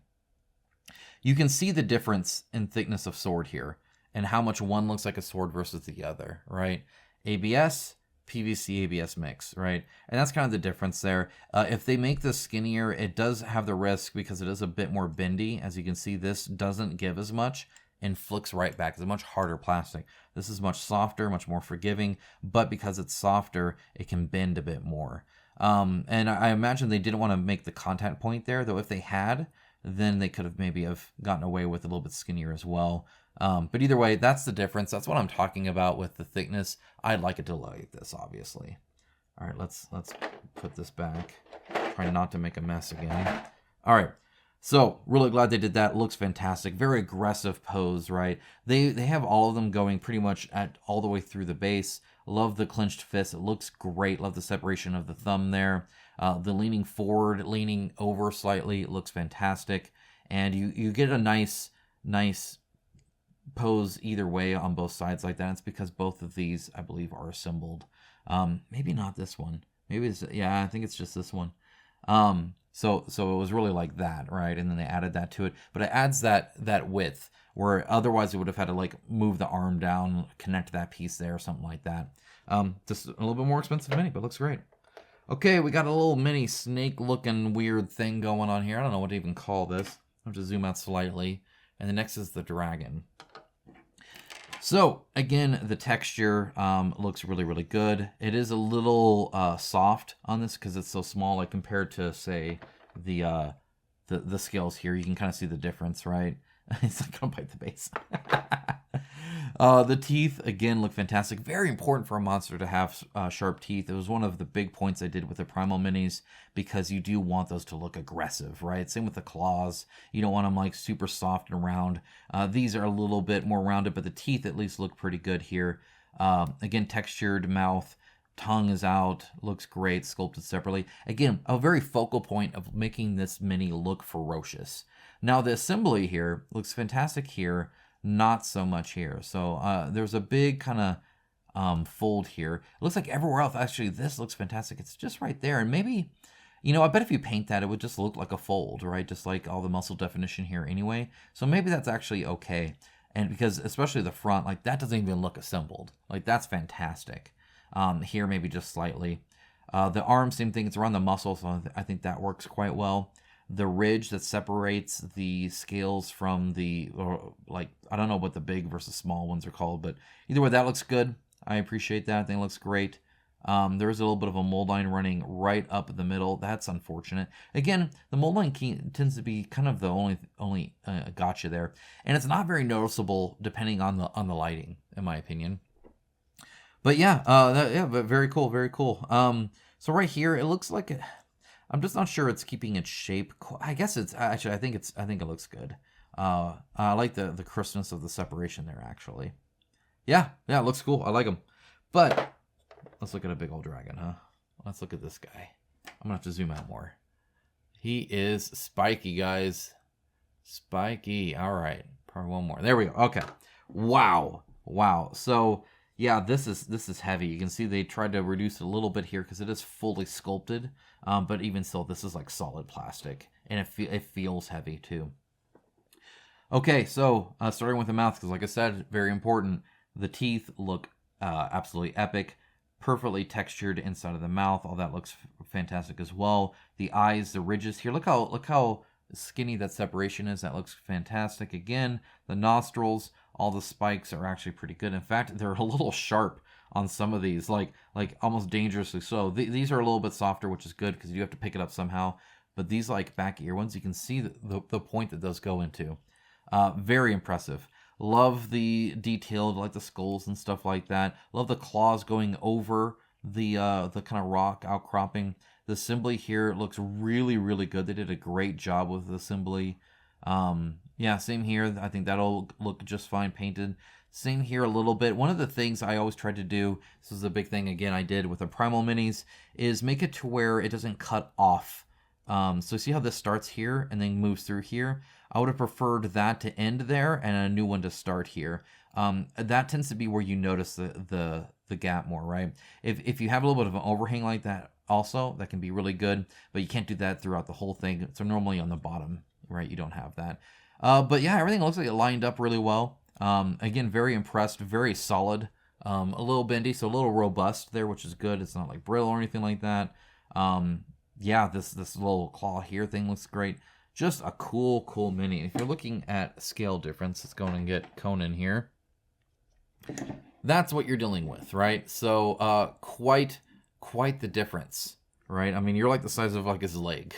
You can see the difference in thickness of sword here and how much one looks like a sword versus the other, right? ABS, PVC ABS mix, right? And that's kind of the difference there. If they make this skinnier, it does have the risk because it is a bit more bendy. As you can see, this doesn't give as much and flicks right back. It's a much harder plastic. This is much softer, much more forgiving, but because it's softer, it can bend a bit more. And I imagine they didn't want to make the contact point there, though if they had, then they could have maybe have gotten away with a little bit skinnier as well. But either way, that's the difference. That's what I'm talking about with the thickness. I'd like it to look like this, obviously. All right, let's put this back. Try not to make a mess again. All right. So, really glad they did that. Looks fantastic. Very aggressive pose, right? They have all of them going pretty much all the way through the base. Love the clenched fist. It looks great. Love the separation of the thumb there. The leaning forward, leaning over slightly. It looks fantastic. And you get a nice pose either way on both sides like that. It's because both of these, I believe, are assembled. Maybe not this one. Maybe it's, yeah, I think it's just this one. So it was really like that, right? And then they added that to it, but it adds that width where otherwise it would have had to like move the arm down, connect that piece there, or something like that. Just a little bit more expensive mini, but looks great. Okay, we got a little mini snake-looking weird thing going on here. I don't know what to even call this. I'll have to zoom out slightly. And the next is the dragon. So, again, the texture looks really, really good. It is a little soft on this because it's so small, like compared to, say, the scales here. You can kind of see the difference, right? It's not going to bite the base. The teeth, again, look fantastic. Very important for a monster to have sharp teeth. It was one of the big points I did with the Primal Minis because you do want those to look aggressive, right? Same with the claws. You don't want them like super soft and round. These are a little bit more rounded, but the teeth at least look pretty good here. Again, textured mouth. Tongue is out. Looks great. Sculpted separately. Again, a very focal point of making this mini look ferocious. Now, the assembly here looks fantastic here. Not so much here. So there's a big kind of fold here. It looks like everywhere else, actually, this looks fantastic. It's just right there. And maybe, you know, I bet if you paint that, it would just look like a fold, right? Just like all the muscle definition here anyway. So maybe that's actually okay. And because especially the front, like that doesn't even look assembled. Like that's fantastic. Here, maybe just slightly. The arm, same thing. It's around the muscle, so I think that works quite well. The ridge that separates the scales from the, or like, I don't know what the big versus small ones are called, but either way, that looks good. I appreciate that. I think it looks great. There is a little bit of a mold line running right up the middle. That's unfortunate. Again, the mold line tends to be kind of the only gotcha there, and it's not very noticeable depending on the lighting, in my opinion. But yeah, but very cool, very cool. So right here, it looks like I'm just not sure it's keeping its shape. I guess it's actually. I think it looks good. I like the crispness of the separation there. Actually, yeah, it looks cool. I like them. But let's look at a big old dragon, huh? Let's look at this guy. I'm gonna have to zoom out more. He is spiky, guys. Spiky. All right, probably one more. There we go. Okay. Wow. So yeah, this is heavy. You can see they tried to reduce it a little bit here because it is fully sculpted. But even still, this is like solid plastic, and it feels heavy too. Okay, so starting with the mouth, because like I said, very important. The teeth look absolutely epic, perfectly textured inside of the mouth. All that looks fantastic as well. The eyes, the ridges here. Look how skinny that separation is. That looks fantastic. Again, the nostrils, all the spikes are actually pretty good. In fact, they're a little sharp on some of these, like almost dangerously so. These are a little bit softer, which is good because you have to pick it up somehow. But these like back ear ones, you can see the point that those go into. Very impressive. Love the detailed, like the skulls and stuff like that. Love the claws going over the kind of rock outcropping. The assembly here looks really, really good. They did a great job with the assembly. Yeah, same here. I think that'll look just fine painted. Same here a little bit. One of the things I always tried to do, this is a big thing again I did with the Primal Minis, is make it to where it doesn't cut off So see how this starts here and then moves through here? I would have preferred that to end there and a new one to start here. That tends to be where you notice the gap more, right? If you have a little bit of an overhang like that also, that can be really good, but you can't do that throughout the whole thing. So normally on the bottom, right, you don't have that. But yeah, everything looks like it lined up really well. Again, very impressed, very solid. A little bendy, so a little robust there, which is good. It's not like brittle or anything like that. Yeah, this little claw here thing looks great. Just a cool mini. If you're looking at scale difference, let's go and get Conan here. That's what you're dealing with, right? So quite the difference, right? I mean, you're like the size of like his leg.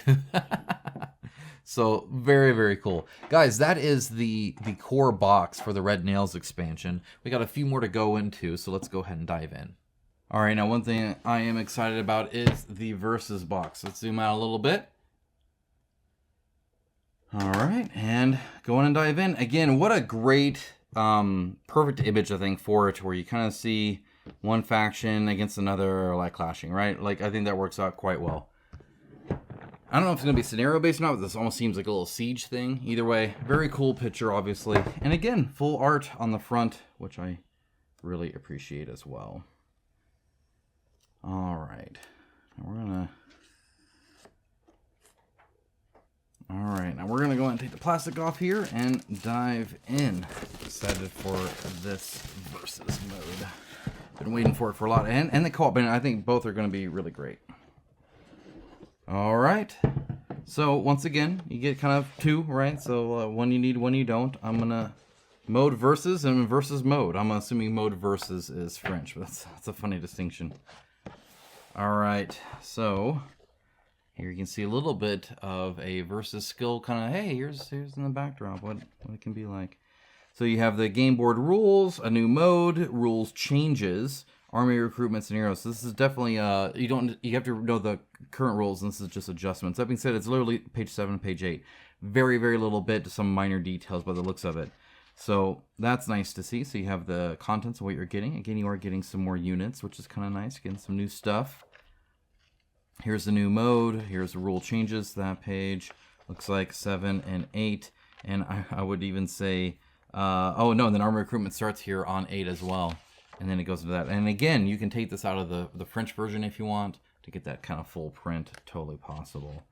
So very cool. Guys, that is the core box for the Red Nails expansion. We got a few more to go into, so let's go ahead and dive in. All right, now one thing I am excited about is the Versus box. Let's zoom out a little bit. All right, and go on and dive in. Again, what a great, perfect image, I think, for it, where you kind of see one faction against another, like, clashing, right? Like, I think that works out quite well. I don't know if it's going to be scenario-based or not, but this almost seems like a little siege thing. Either way, very cool picture, obviously. And again, full art on the front, which I really appreciate as well. All right. Now we're gonna go ahead and take the plastic off here and dive in. Excited for this Versus mode. Been waiting for it for a lot, and the co-op, and I think both are gonna be really great. All right. So once again, you get kind of two, right? So one you need, one you don't. I'm gonna mode Versus and Versus mode. I'm assuming mode Versus is French, but that's a funny distinction. All right, so here you can see a little bit of a Versus skill, kind of, hey, here's in the backdrop what it can be like. So you have the game board rules, a new mode, rules changes, army recruitment scenarios. So this is definitely you have to know the current rules, and this is just adjustments. That being said, it's literally page 7 and page 8. Very little bit to some minor details by the looks of it. So that's nice to see. So you have the contents of what you're getting. Again, you are getting some more units, which is kind of nice. Getting some new stuff. Here's the new mode. Here's the rule changes. That page looks like 7 and 8. And I would even say, oh no, and then army recruitment starts here on 8 as well. And then it goes into that. And again, you can take this out of the French version if you want to get that kind of full print. Totally possible.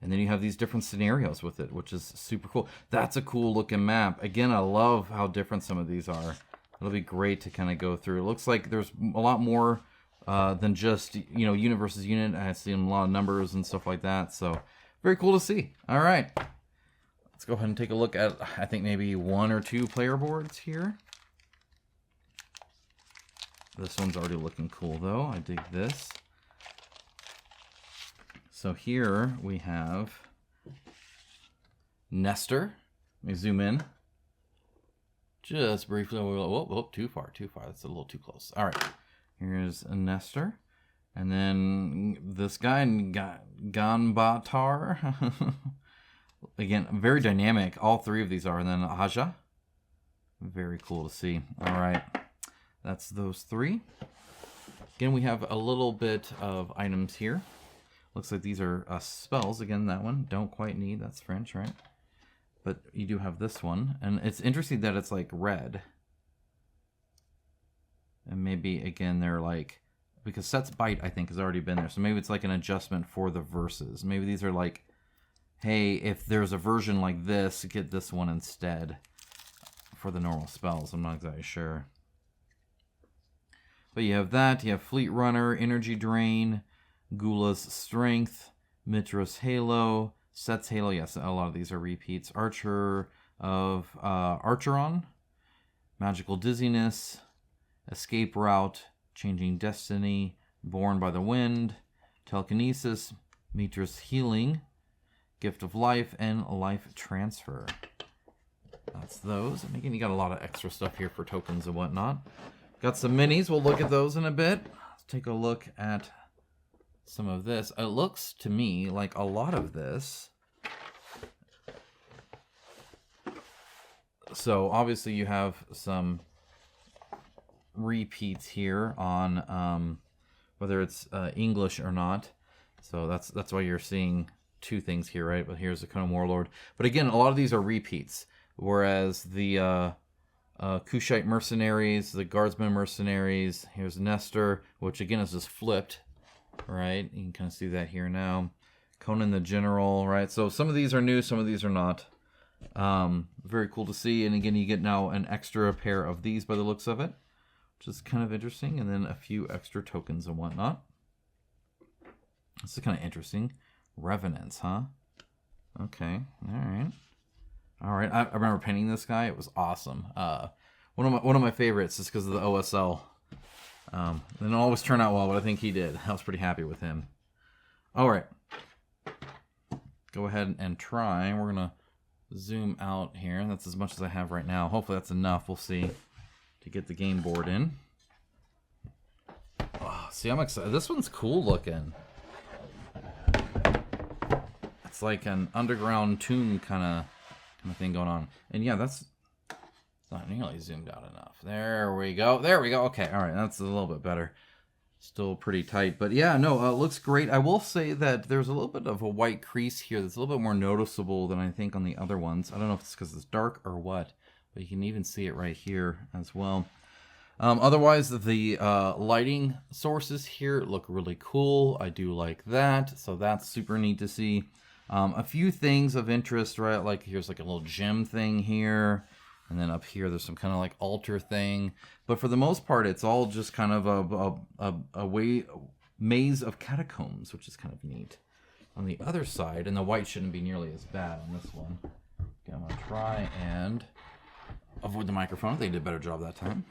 And then you have these different scenarios with it, which is super cool. That's a cool looking map. Again, I love how different some of these are. It'll be great to kind of go through. It looks like there's a lot more than just, unit versus unit. I see a lot of numbers and stuff like that. So very cool to see. All right. Let's go ahead and take a look at, I think, maybe 1 or 2 player boards here. This one's already looking cool, though. I dig this. So here we have Nestor. Let me zoom in. Just briefly. Whoa, too far. That's a little too close. All right. Here's a Nestor. And then this guy, Ganbatar. Again, very dynamic. All 3 of these are. And then Aja. Very cool to see. All right. That's those 3. Again, we have a little bit of items here. Looks like these are spells. Again, that one, don't quite need. That's French, right? But you do have this one. And it's interesting that it's like red. And maybe, again, they're like... Because Set's Bite, I think, has already been there. So maybe it's like an adjustment for the Versus. Maybe these are like, hey, if there's a version like this, get this one instead for the normal spells. I'm not exactly sure. But you have that. You have Fleet Runner, Energy Drain, Gula's Strength, Mitra's Halo, Set's Halo. Yes, a lot of these are repeats. Archer of Archeron, Magical Dizziness, Escape Route, Changing Destiny, Born by the Wind, Telekinesis, Mitra's Healing, Gift of Life, and Life Transfer. That's those. And again, you got a lot of extra stuff here for tokens and whatnot. Got some minis. We'll look at those in a bit. Let's take a look at some of this. It looks to me like a lot of this. So obviously you have some repeats here on whether it's English or not. So that's why you're seeing two things here, right? But here's the Conan Warlord. But again, a lot of these are repeats. Whereas the Kushite mercenaries, the Guardsmen mercenaries, here's Nestor, which again is just flipped, right? You can kind of see that here now. Conan the General, right? So some of these are new, some of these are not. Very cool to see. And again, you get now an extra pair of these by the looks of it, which is kind of interesting. And then a few extra tokens and whatnot. This is kind of interesting. Revenants, huh? Okay, all right. I remember painting this guy. It was awesome. One of my favorites just because of the OSL. Didn't always turn out well, but I think he did. I was pretty happy with him. All right. Go ahead and try. We're gonna zoom out here. That's as much as I have right now. Hopefully that's enough. We'll see. To get the game board in. Oh, see, I'm excited. This one's cool looking. It's like an underground tomb kind of thing going on. And yeah, that's not nearly zoomed out enough. There we go. There we go. Okay, all right, that's a little bit better. Still pretty tight, but yeah, no, it looks great. I will say that there's a little bit of a white crease here that's a little bit more noticeable than I think on the other ones. I don't know if it's because it's dark or what, but you can even see it right here as well. Otherwise, the lighting sources here look really cool. I do like that, so that's super neat to see. A few things of interest, right? Like here's like a little gem thing here. And then up here, there's some kind of like altar thing. But for the most part, it's all just kind of a maze of catacombs, which is kind of neat. On the other side, and the white shouldn't be nearly as bad on this one. Okay, I'm going to try and avoid the microphone. They did a better job that time.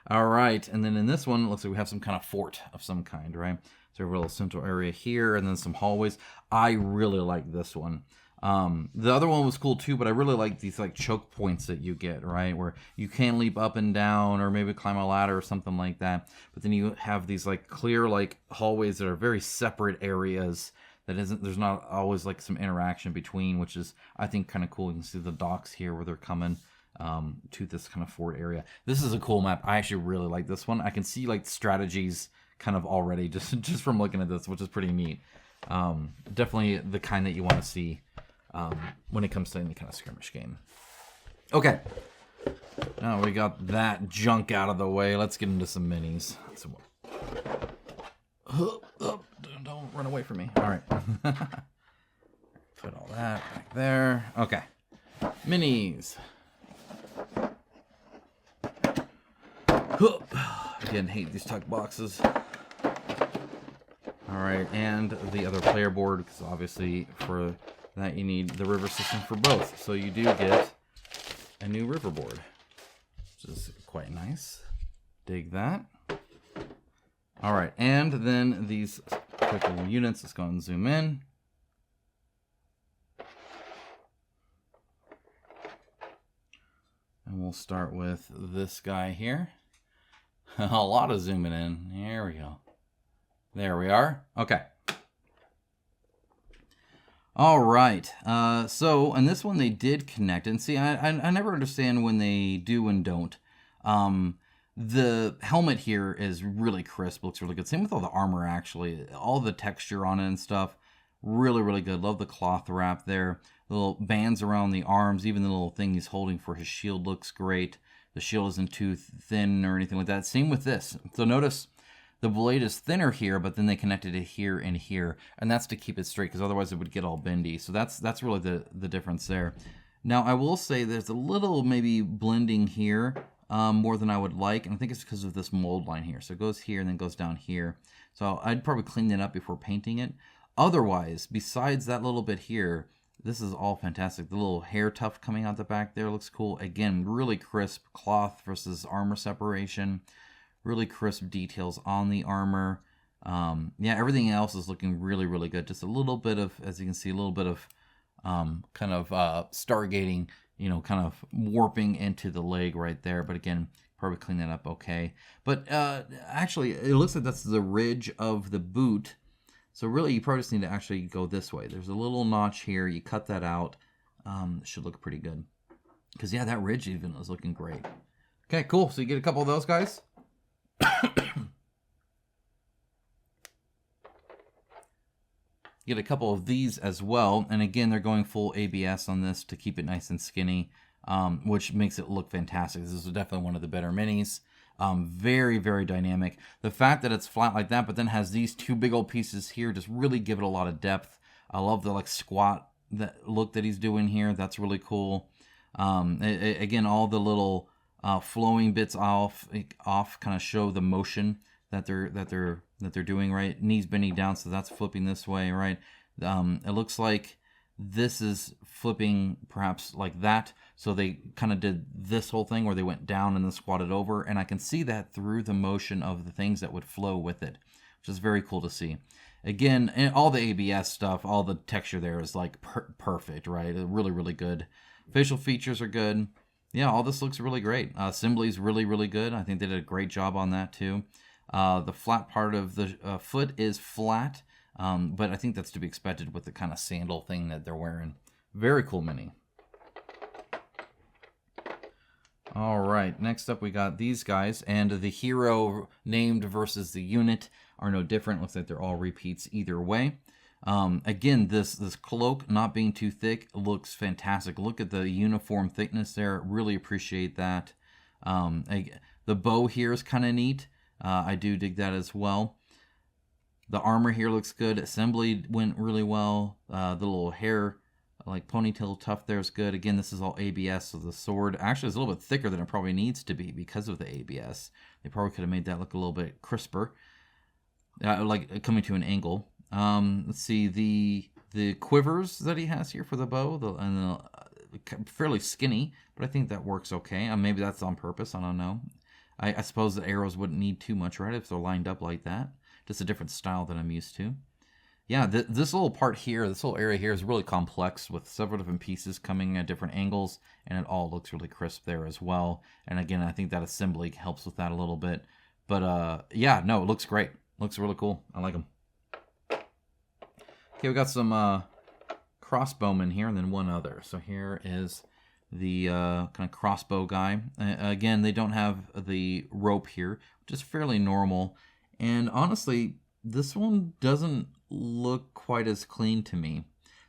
All right, and then in this one, it looks like we have some kind of fort of some kind, right? So we have a little central area here, and then some hallways. I really like this one. The other one was cool too, but I really like these like choke points that you get, right? Where you can leap up and down or maybe climb a ladder or something like that. But then you have these like clear like hallways that are very separate areas that there's not always like some interaction between, which is, I think, kind of cool. You can see the docks here where they're coming to this kind of fort area. This is a cool map. I actually really like this one. I can see like strategies kind of already just from looking at this, which is pretty neat. Definitely the kind that you want to see when it comes to any kind of skirmish game. Okay, now we got that junk out of the way. Let's get into some minis. Don't run away from me. All right. Put all that back there. Okay, minis. Again, hate these tuck boxes. All right, and the other player board, because obviously for that you need the river system for both. So you do get a new river board, which is quite nice. Dig that. All right, and then these quick little units. Let's go and zoom in. And we'll start with this guy here. A lot of zooming in. There we go. There we are. Okay. All right. So, and this one they did connect. And see, I never understand when they do and don't. The helmet here is really crisp. Looks really good. Same with all the armor, actually. All the texture on it and stuff. Really, really good. Love the cloth wrap there. The little bands around the arms. Even the little thing he's holding for his shield looks great. The shield isn't too thin or anything like that. Same with this. So notice the blade is thinner here, but then they connected it here and here. And that's to keep it straight, because otherwise it would get all bendy. So that's really the difference there. Now, I will say there's a little maybe blending here more than I would like. And I think it's because of this mold line here. So it goes here and then goes down here. So I'd probably clean that up before painting it. Otherwise, besides that little bit here, this is all fantastic. The little hair tuft coming out the back there looks cool. Again, really crisp cloth versus armor separation. Really crisp details on the armor. Yeah, everything else is looking really, really good. Just a little bit of, as you can see, a little bit of kind of stargating, you know, kind of warping into the leg right there. But again, probably clean that up okay. But actually, it looks like that's the ridge of the boot. So really, you probably just need to actually go this way. There's a little notch here. You cut that out. It should look pretty good. Because, yeah, that ridge even is looking great. Okay, cool. So you get a couple of those guys. Get a couple of these as well. And again, they're going full ABS on this to keep it nice and skinny, which makes it look fantastic. This is definitely one of the better minis. Very, very dynamic. The fact that it's flat like that, but then has these two big old pieces here, just really give it a lot of depth. I love the like squat look that he's doing here. That's really cool. Again, all the little flowing bits off kind of show the motion that they're doing, right? Knees bending down, so that's flipping this way, right? It looks like this is flipping perhaps like that. So they kind of did this whole thing where they went down and then squatted over, and I can see that through the motion of the things that would flow with it, which is very cool to see. Again, and all the ABS stuff, all the texture there is like perfect, right? Really, really good. Facial features are good. Yeah, all this looks really great. Assembly is really, really good. I think they did a great job on that too. The flat part of the foot is flat, but I think that's to be expected with the kind of sandal thing that they're wearing. Very cool mini. All right, next up we got these guys, and the hero named versus the unit are no different. Looks like they're all repeats either way. Again, this cloak not being too thick looks fantastic. Look at the uniform thickness there. Really appreciate that. The bow here is kind of neat. I do dig that as well. The armor here looks good. Assembly went really well. The little hair, like ponytail tuft there is good. Again, this is all ABS, so the sword actually is a little bit thicker than it probably needs to be because of the ABS. They probably could have made that look a little bit crisper, like coming to an angle. Let's see, the quivers that he has here for the bow, fairly skinny, but I think that works okay. Maybe that's on purpose. I don't know. I suppose the arrows wouldn't need too much, right, if they're lined up like that. Just a different style than I'm used to. Yeah, this little part here, this little area here is really complex with several different pieces coming at different angles, and it all looks really crisp there as well. And again, I think that assembly helps with that a little bit. But yeah, no, it looks great. Looks really cool. I like them. Okay, we got some crossbowmen here, and then one other. So here is the kind of crossbow guy. Again, they don't have the rope here, which is fairly normal. And honestly, this one doesn't look quite as clean to me.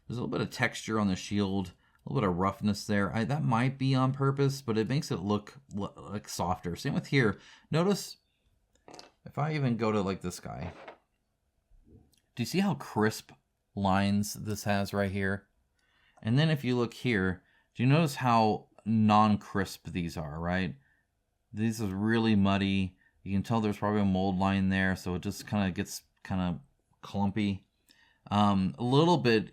There's a little bit of texture on the shield, a little bit of roughness there. That might be on purpose, but it makes it look like softer. Same with here. Notice if I even go to like this guy, do you see how crisp lines this has right here? And then if you look here, do you notice how non-crisp these are, right? These are really muddy. You can tell there's probably a mold line there, so it just kind of gets kind of clumpy. A little bit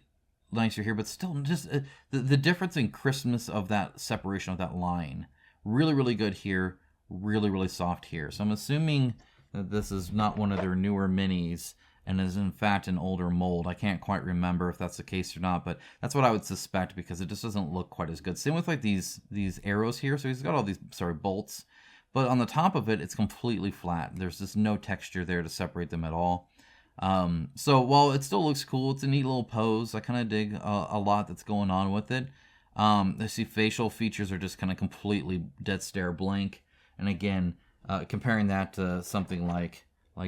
nicer here, but still just the difference in crispness of that separation of that line. Really, really good here. Really, really soft here. So I'm assuming that this is not one of their newer minis and is in fact an older mold. I can't quite remember if that's the case or not, but that's what I would suspect because it just doesn't look quite as good. Same with like these arrows here. So he's got all these, bolts, but on the top of it, it's completely flat. There's just no texture there to separate them at all. So while it still looks cool, it's a neat little pose. I kind of dig a lot that's going on with it. I see facial features are just kind of completely dead stare blank. And again, comparing that to something like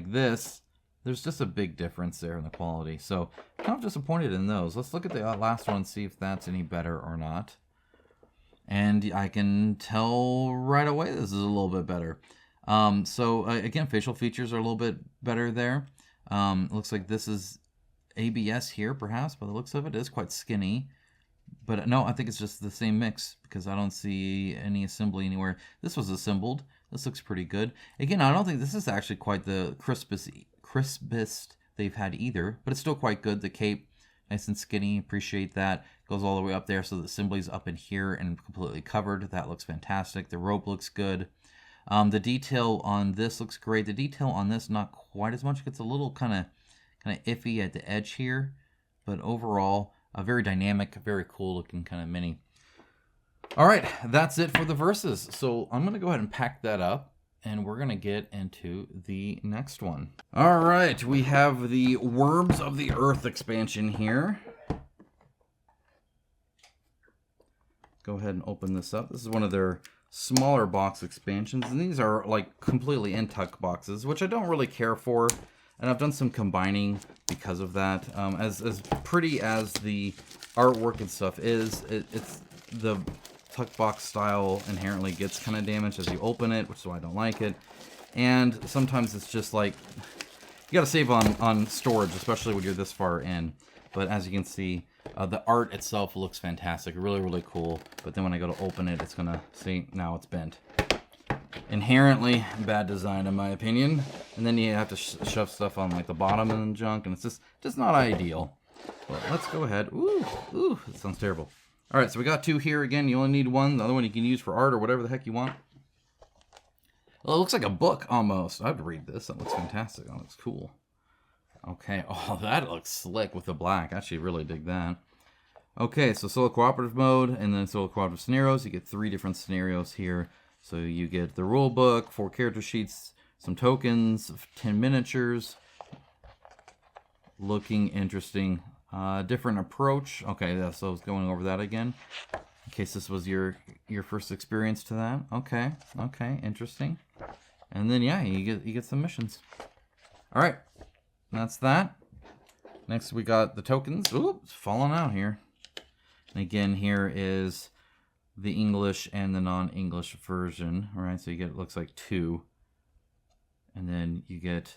this, there's just a big difference there in the quality. So kind of disappointed in those. Let's look at the last one and see if that's any better or not. And I can tell right away this is a little bit better. So again, facial features are a little bit better there. Looks like this is ABS here, perhaps, but the looks of it is quite skinny. But no, I think it's just the same mix because I don't see any assembly anywhere. This was assembled. This looks pretty good. Again, I don't think this is actually quite the crispest they've had either, but it's still quite good. The cape, nice and skinny, appreciate that. Goes all the way up there, so the assembly's up in here and completely covered. That looks fantastic. The rope looks good. The detail on this looks great. The detail on this, not quite as much. It gets a little kind of iffy at the edge here, but overall, a very dynamic, very cool looking kind of mini. All right, that's it for the verses. So I'm going to go ahead and pack that up, and we're going to get into the next one. All right, we have the Worms of the Earth expansion here. Go ahead and open this up. This is one of their smaller box expansions, and these are like completely in-tuck boxes, which I don't really care for. And I've done some combining because of that. As pretty as the artwork and stuff is, it's the tuck box style inherently gets kind of damaged as you open it, which is why I don't like it. And sometimes it's just like, you gotta save on storage, especially when you're this far in. But as you can see, the art itself looks fantastic, really, really cool. But then when I go to open it, it's gonna, see, now it's bent. Inherently bad design, in my opinion. And then you have to shove stuff on like the bottom and junk, and it's just not ideal. But let's go ahead. Ooh, that sounds terrible. All right, so we got 2 here again. You only need 1. The other one you can use for art or whatever the heck you want. Well, it looks like a book almost. I'd read this. That looks fantastic. That looks cool. Okay. Oh, that looks slick with the black. I actually really dig that. Okay, so solo cooperative mode and then solo cooperative scenarios. You get 3 different scenarios here. So you get the rule book, 4 character sheets, some tokens, 10 miniatures. Looking interesting. Different approach. Okay, so I was going over that again. In case this was your first experience to that. Okay, interesting. And then yeah, you get some missions. All right, that's that. Next we got the tokens. Oops, it's falling out here. And again, here is the English and the non-English version. All right, so you get, it looks like 2, and then you get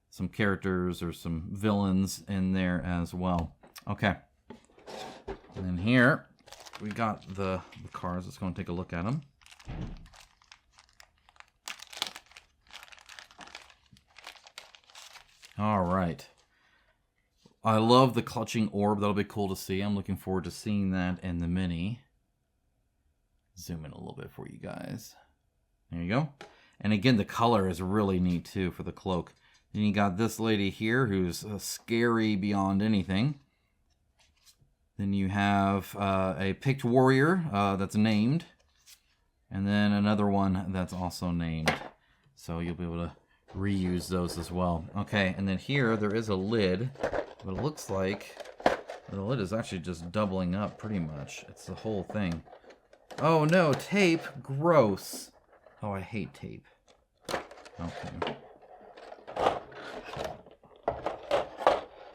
some characters or some villains in there as well. Okay, and then here we got the cards. Let's go and take a look at them. All right. I love the clutching orb. That'll be cool to see. I'm looking forward to seeing that in the mini. Zoom in a little bit for you guys. There you go. And again, the color is really neat too for the cloak. Then you got this lady here who's scary beyond anything. Then you have a picked warrior that's named. And then another one that's also named. So you'll be able to reuse those as well. Okay, and then here there is a lid. But it looks like the lid is actually just doubling up pretty much. It's the whole thing. Oh no, tape. Gross. Oh, I hate tape. Okay.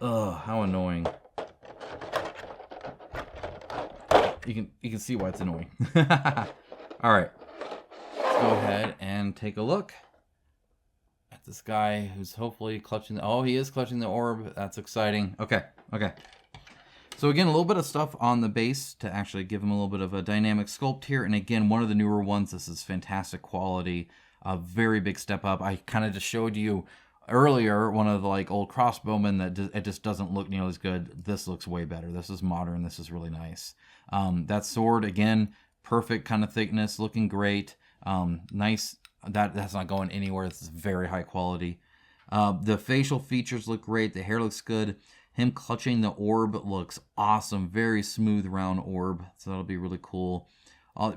Ugh, how annoying. You can see why it's annoying. All right. Let's go ahead and take a look at this guy who's hopefully clutching oh, he is clutching the orb. That's exciting. Okay. So again, a little bit of stuff on the base to actually give him a little bit of a dynamic sculpt here. And again, one of the newer ones, this is fantastic quality. A very big step up. I kind of just showed you earlier one of the like old crossbowmen that it just doesn't look nearly as good. This looks way better. This is modern. This is really nice. That sword, again, perfect kind of thickness, looking great. Nice. That's not going anywhere. This is very high quality. The facial features look great. The hair looks good. Him clutching the orb looks awesome. Very smooth, round orb. So that'll be really cool.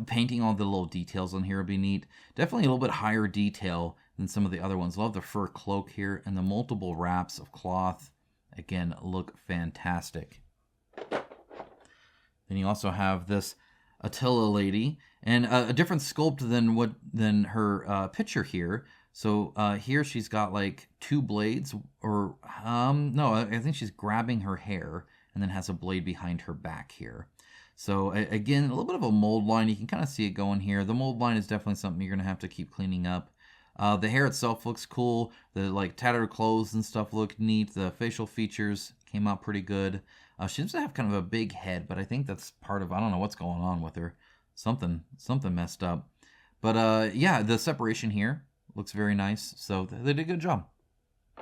Painting all the little details on here would be neat. Definitely a little bit higher detail than some of the other ones. Love the fur cloak here. And the multiple wraps of cloth, again, look fantastic. Then you also have this Attila lady. And a different sculpt than her picture here. So here she's got like 2 blades, or no, I think she's grabbing her hair and then has a blade behind her back here. So again, a little bit of a mold line. You can kind of see it going here. The mold line is definitely something you're gonna have to keep cleaning up. The hair itself looks cool. The like tattered clothes and stuff look neat. The facial features came out pretty good. She seems to have kind of a big head, but I think that's part of, I don't know what's going on with her. Something messed up. But yeah, the separation here looks very nice. So they did a good job.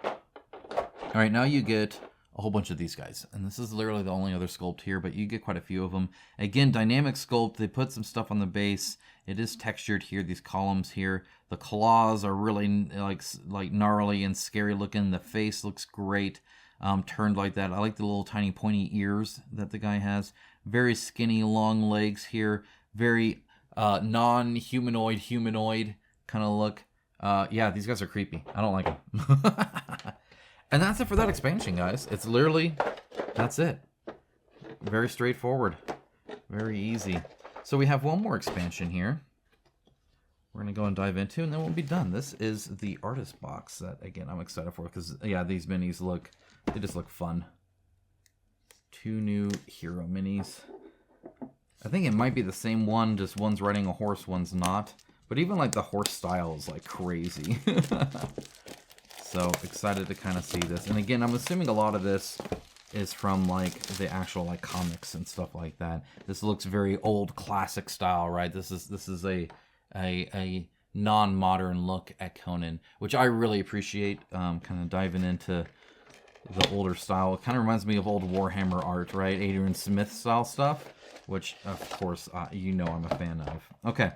All right, now you get a whole bunch of these guys. And this is literally the only other sculpt here, but you get quite a few of them. Again, dynamic sculpt. They put some stuff on the base. It is textured here, these columns here. The claws are really like gnarly and scary looking. The face looks great. Turned like that. I like the little tiny pointy ears that the guy has. Very skinny, long legs here. Very non-humanoid, humanoid kind of look. Yeah, these guys are creepy. I don't like them. And that's it for that expansion, guys. It's literally, that's it. Very straightforward. Very easy. So we have one more expansion here. we're going to go and dive into, and then we'll be done. This is the artist box that, again, I'm excited for because, yeah, these minis they just look fun. 2 new hero minis. I think it might be the same one, just one's riding a horse, one's not. But even like the horse style is like crazy. So excited to kind of see this. And again, I'm assuming a lot of this is from like the actual like comics and stuff like that. This looks very old classic style, right? This is a non-modern look at Conan, which I really appreciate. Kind of diving into the older style. It kind of reminds me of old Warhammer art, right? Adrian Smith style stuff, which of course you know I'm a fan of. Okay,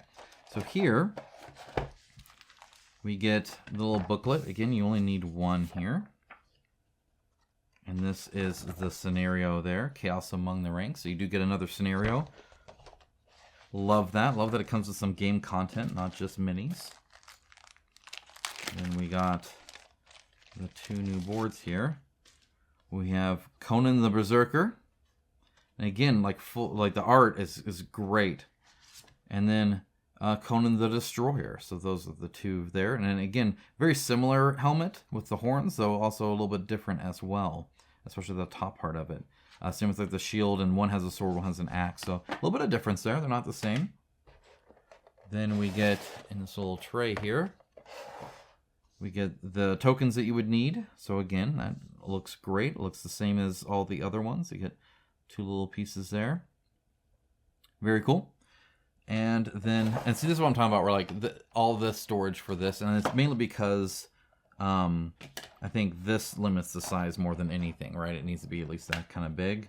so here we get the little booklet. Again, you only need one here. And this is the scenario there, Chaos Among the Ranks. So you do get another scenario. Love that. Love that it comes with some game content, not just minis. Then we got the 2 new boards here. We have Conan the Berserker. And again, like the art is great. And then Conan the Destroyer. So those are the 2 there. And then again, very similar helmet with the horns, though also a little bit different as well, especially the top part of it. Same with like the shield, and one has a sword, one has an axe. So a little bit of difference there. They're not the same. Then we get in this little tray here, we get the tokens that you would need. So again, that looks great. It looks the same as all the other ones. You get 2 little pieces there. Very cool. And then, and see, this is what I'm talking about, where like all this storage for this, and it's mainly because I think this limits the size more than anything, right? It needs to be at least that kind of big.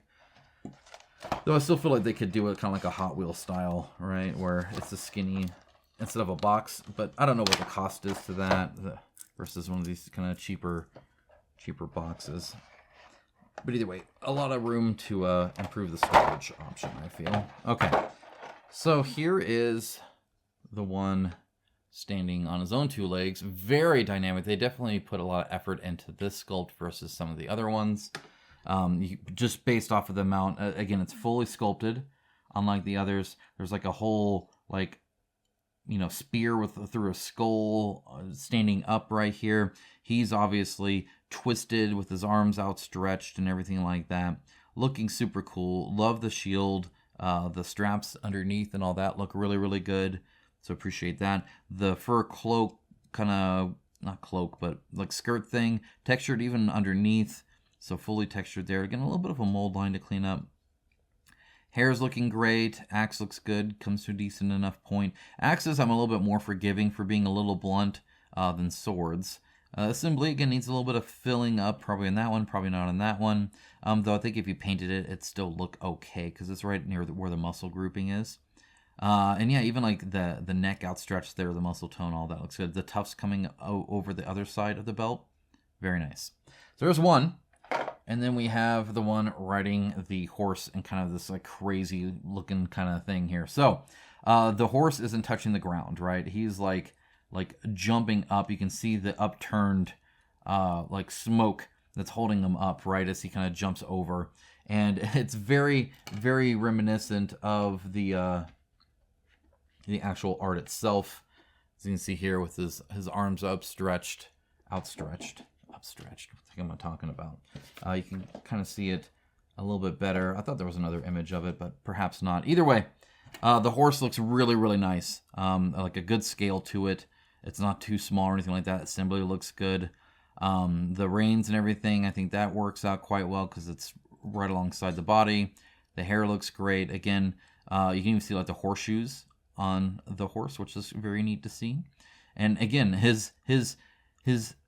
Though I still feel like they could do it kind of like a Hot Wheels style, right? Where it's a skinny instead of a box. But I don't know what the cost is to that versus one of these kind of cheaper boxes. But either way, a lot of room to improve the storage option, I feel. Okay, so here is the one standing on his own 2 legs. Very dynamic. They definitely put a lot of effort into this sculpt versus some of the other ones. Just based off of the mount, again, it's fully sculpted. Unlike the others, there's like a whole like, you know, spear through a skull standing up right here. He's obviously twisted with his arms outstretched and everything like that. Looking super cool. Love the shield. The straps underneath and all that look really, really good. So appreciate that. The fur cloak, kind of, not cloak, but like skirt thing, textured even underneath. So fully textured there. Again, a little bit of a mold line to clean up. Hair's looking great. Axe looks good. Comes to a decent enough point. Axes, I'm a little bit more forgiving for being a little blunt than swords. Assembly, again, needs a little bit of filling up. Probably in that one, probably not in that one. Though I think if you painted it, it'd still look okay because it's right near where the muscle grouping is. And yeah, even like the neck outstretched there, the muscle tone, all that looks good. The tufts coming over the other side of the belt. Very nice. So there's one. And then we have the one riding the horse in kind of this like crazy looking kind of thing here. So the horse isn't touching the ground, right? He's like jumping up. You can see the upturned like smoke that's holding him up, right, as he kind of jumps over. And it's very, very reminiscent of the actual art itself. As you can see here with his arms outstretched. What the heck am I talking about? You can kind of see it a little bit better. I thought there was another image of it, but perhaps not. Either way, the horse looks really, really nice. Like a good scale to it. It's not too small or anything like that. Assembly looks good. The reins and everything, I think that works out quite well because it's right alongside the body. The hair looks great. Again, you can even see like the horseshoes on the horse, which is very neat to see. And again, his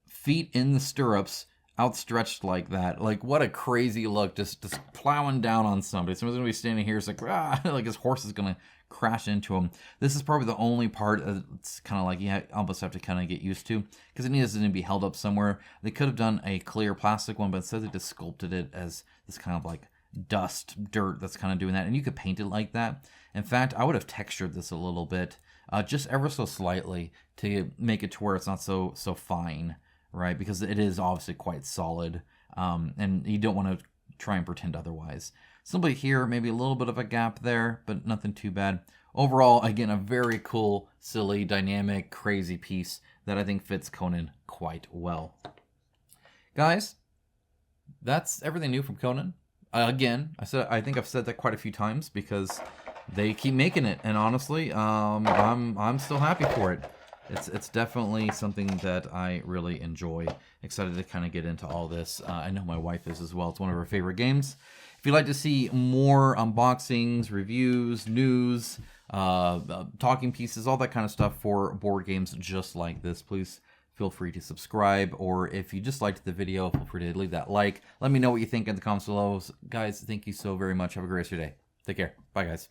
feet in the stirrups outstretched like that. Like, what a crazy look, just plowing down on somebody. Someone's gonna be standing here, it's like, like his horse is gonna crash into him. This is probably the only part it's kind of like you almost have to kind of get used to because it needs to be held up somewhere. They could have done a clear plastic one, but instead they just sculpted it as this kind of like dirt that's kind of doing that, and you could paint it like that. In fact, I would have textured this a little bit, just ever so slightly to make it to where it's not so fine, right? Because it is obviously quite solid, and you don't want to try and pretend otherwise. Simply here, maybe a little bit of a gap there, but nothing too bad. overall, again, a very cool, silly, dynamic, crazy piece that I think fits Conan quite well. Guys, that's everything new from Conan. Again, I think I've said that quite a few times because they keep making it, and honestly, I'm still happy for it. It's definitely something that I really enjoy. Excited to kind of get into all this. I know my wife is as well. It's one of her favorite games. If you'd like to see more unboxings, reviews, news, talking pieces, all that kind of stuff for board games just like this, please feel free to subscribe. Or if you just liked the video, feel free to leave that like. Let me know what you think in the comments below. Guys, thank you so very much. Have a great rest of your day. Take care. Bye, guys.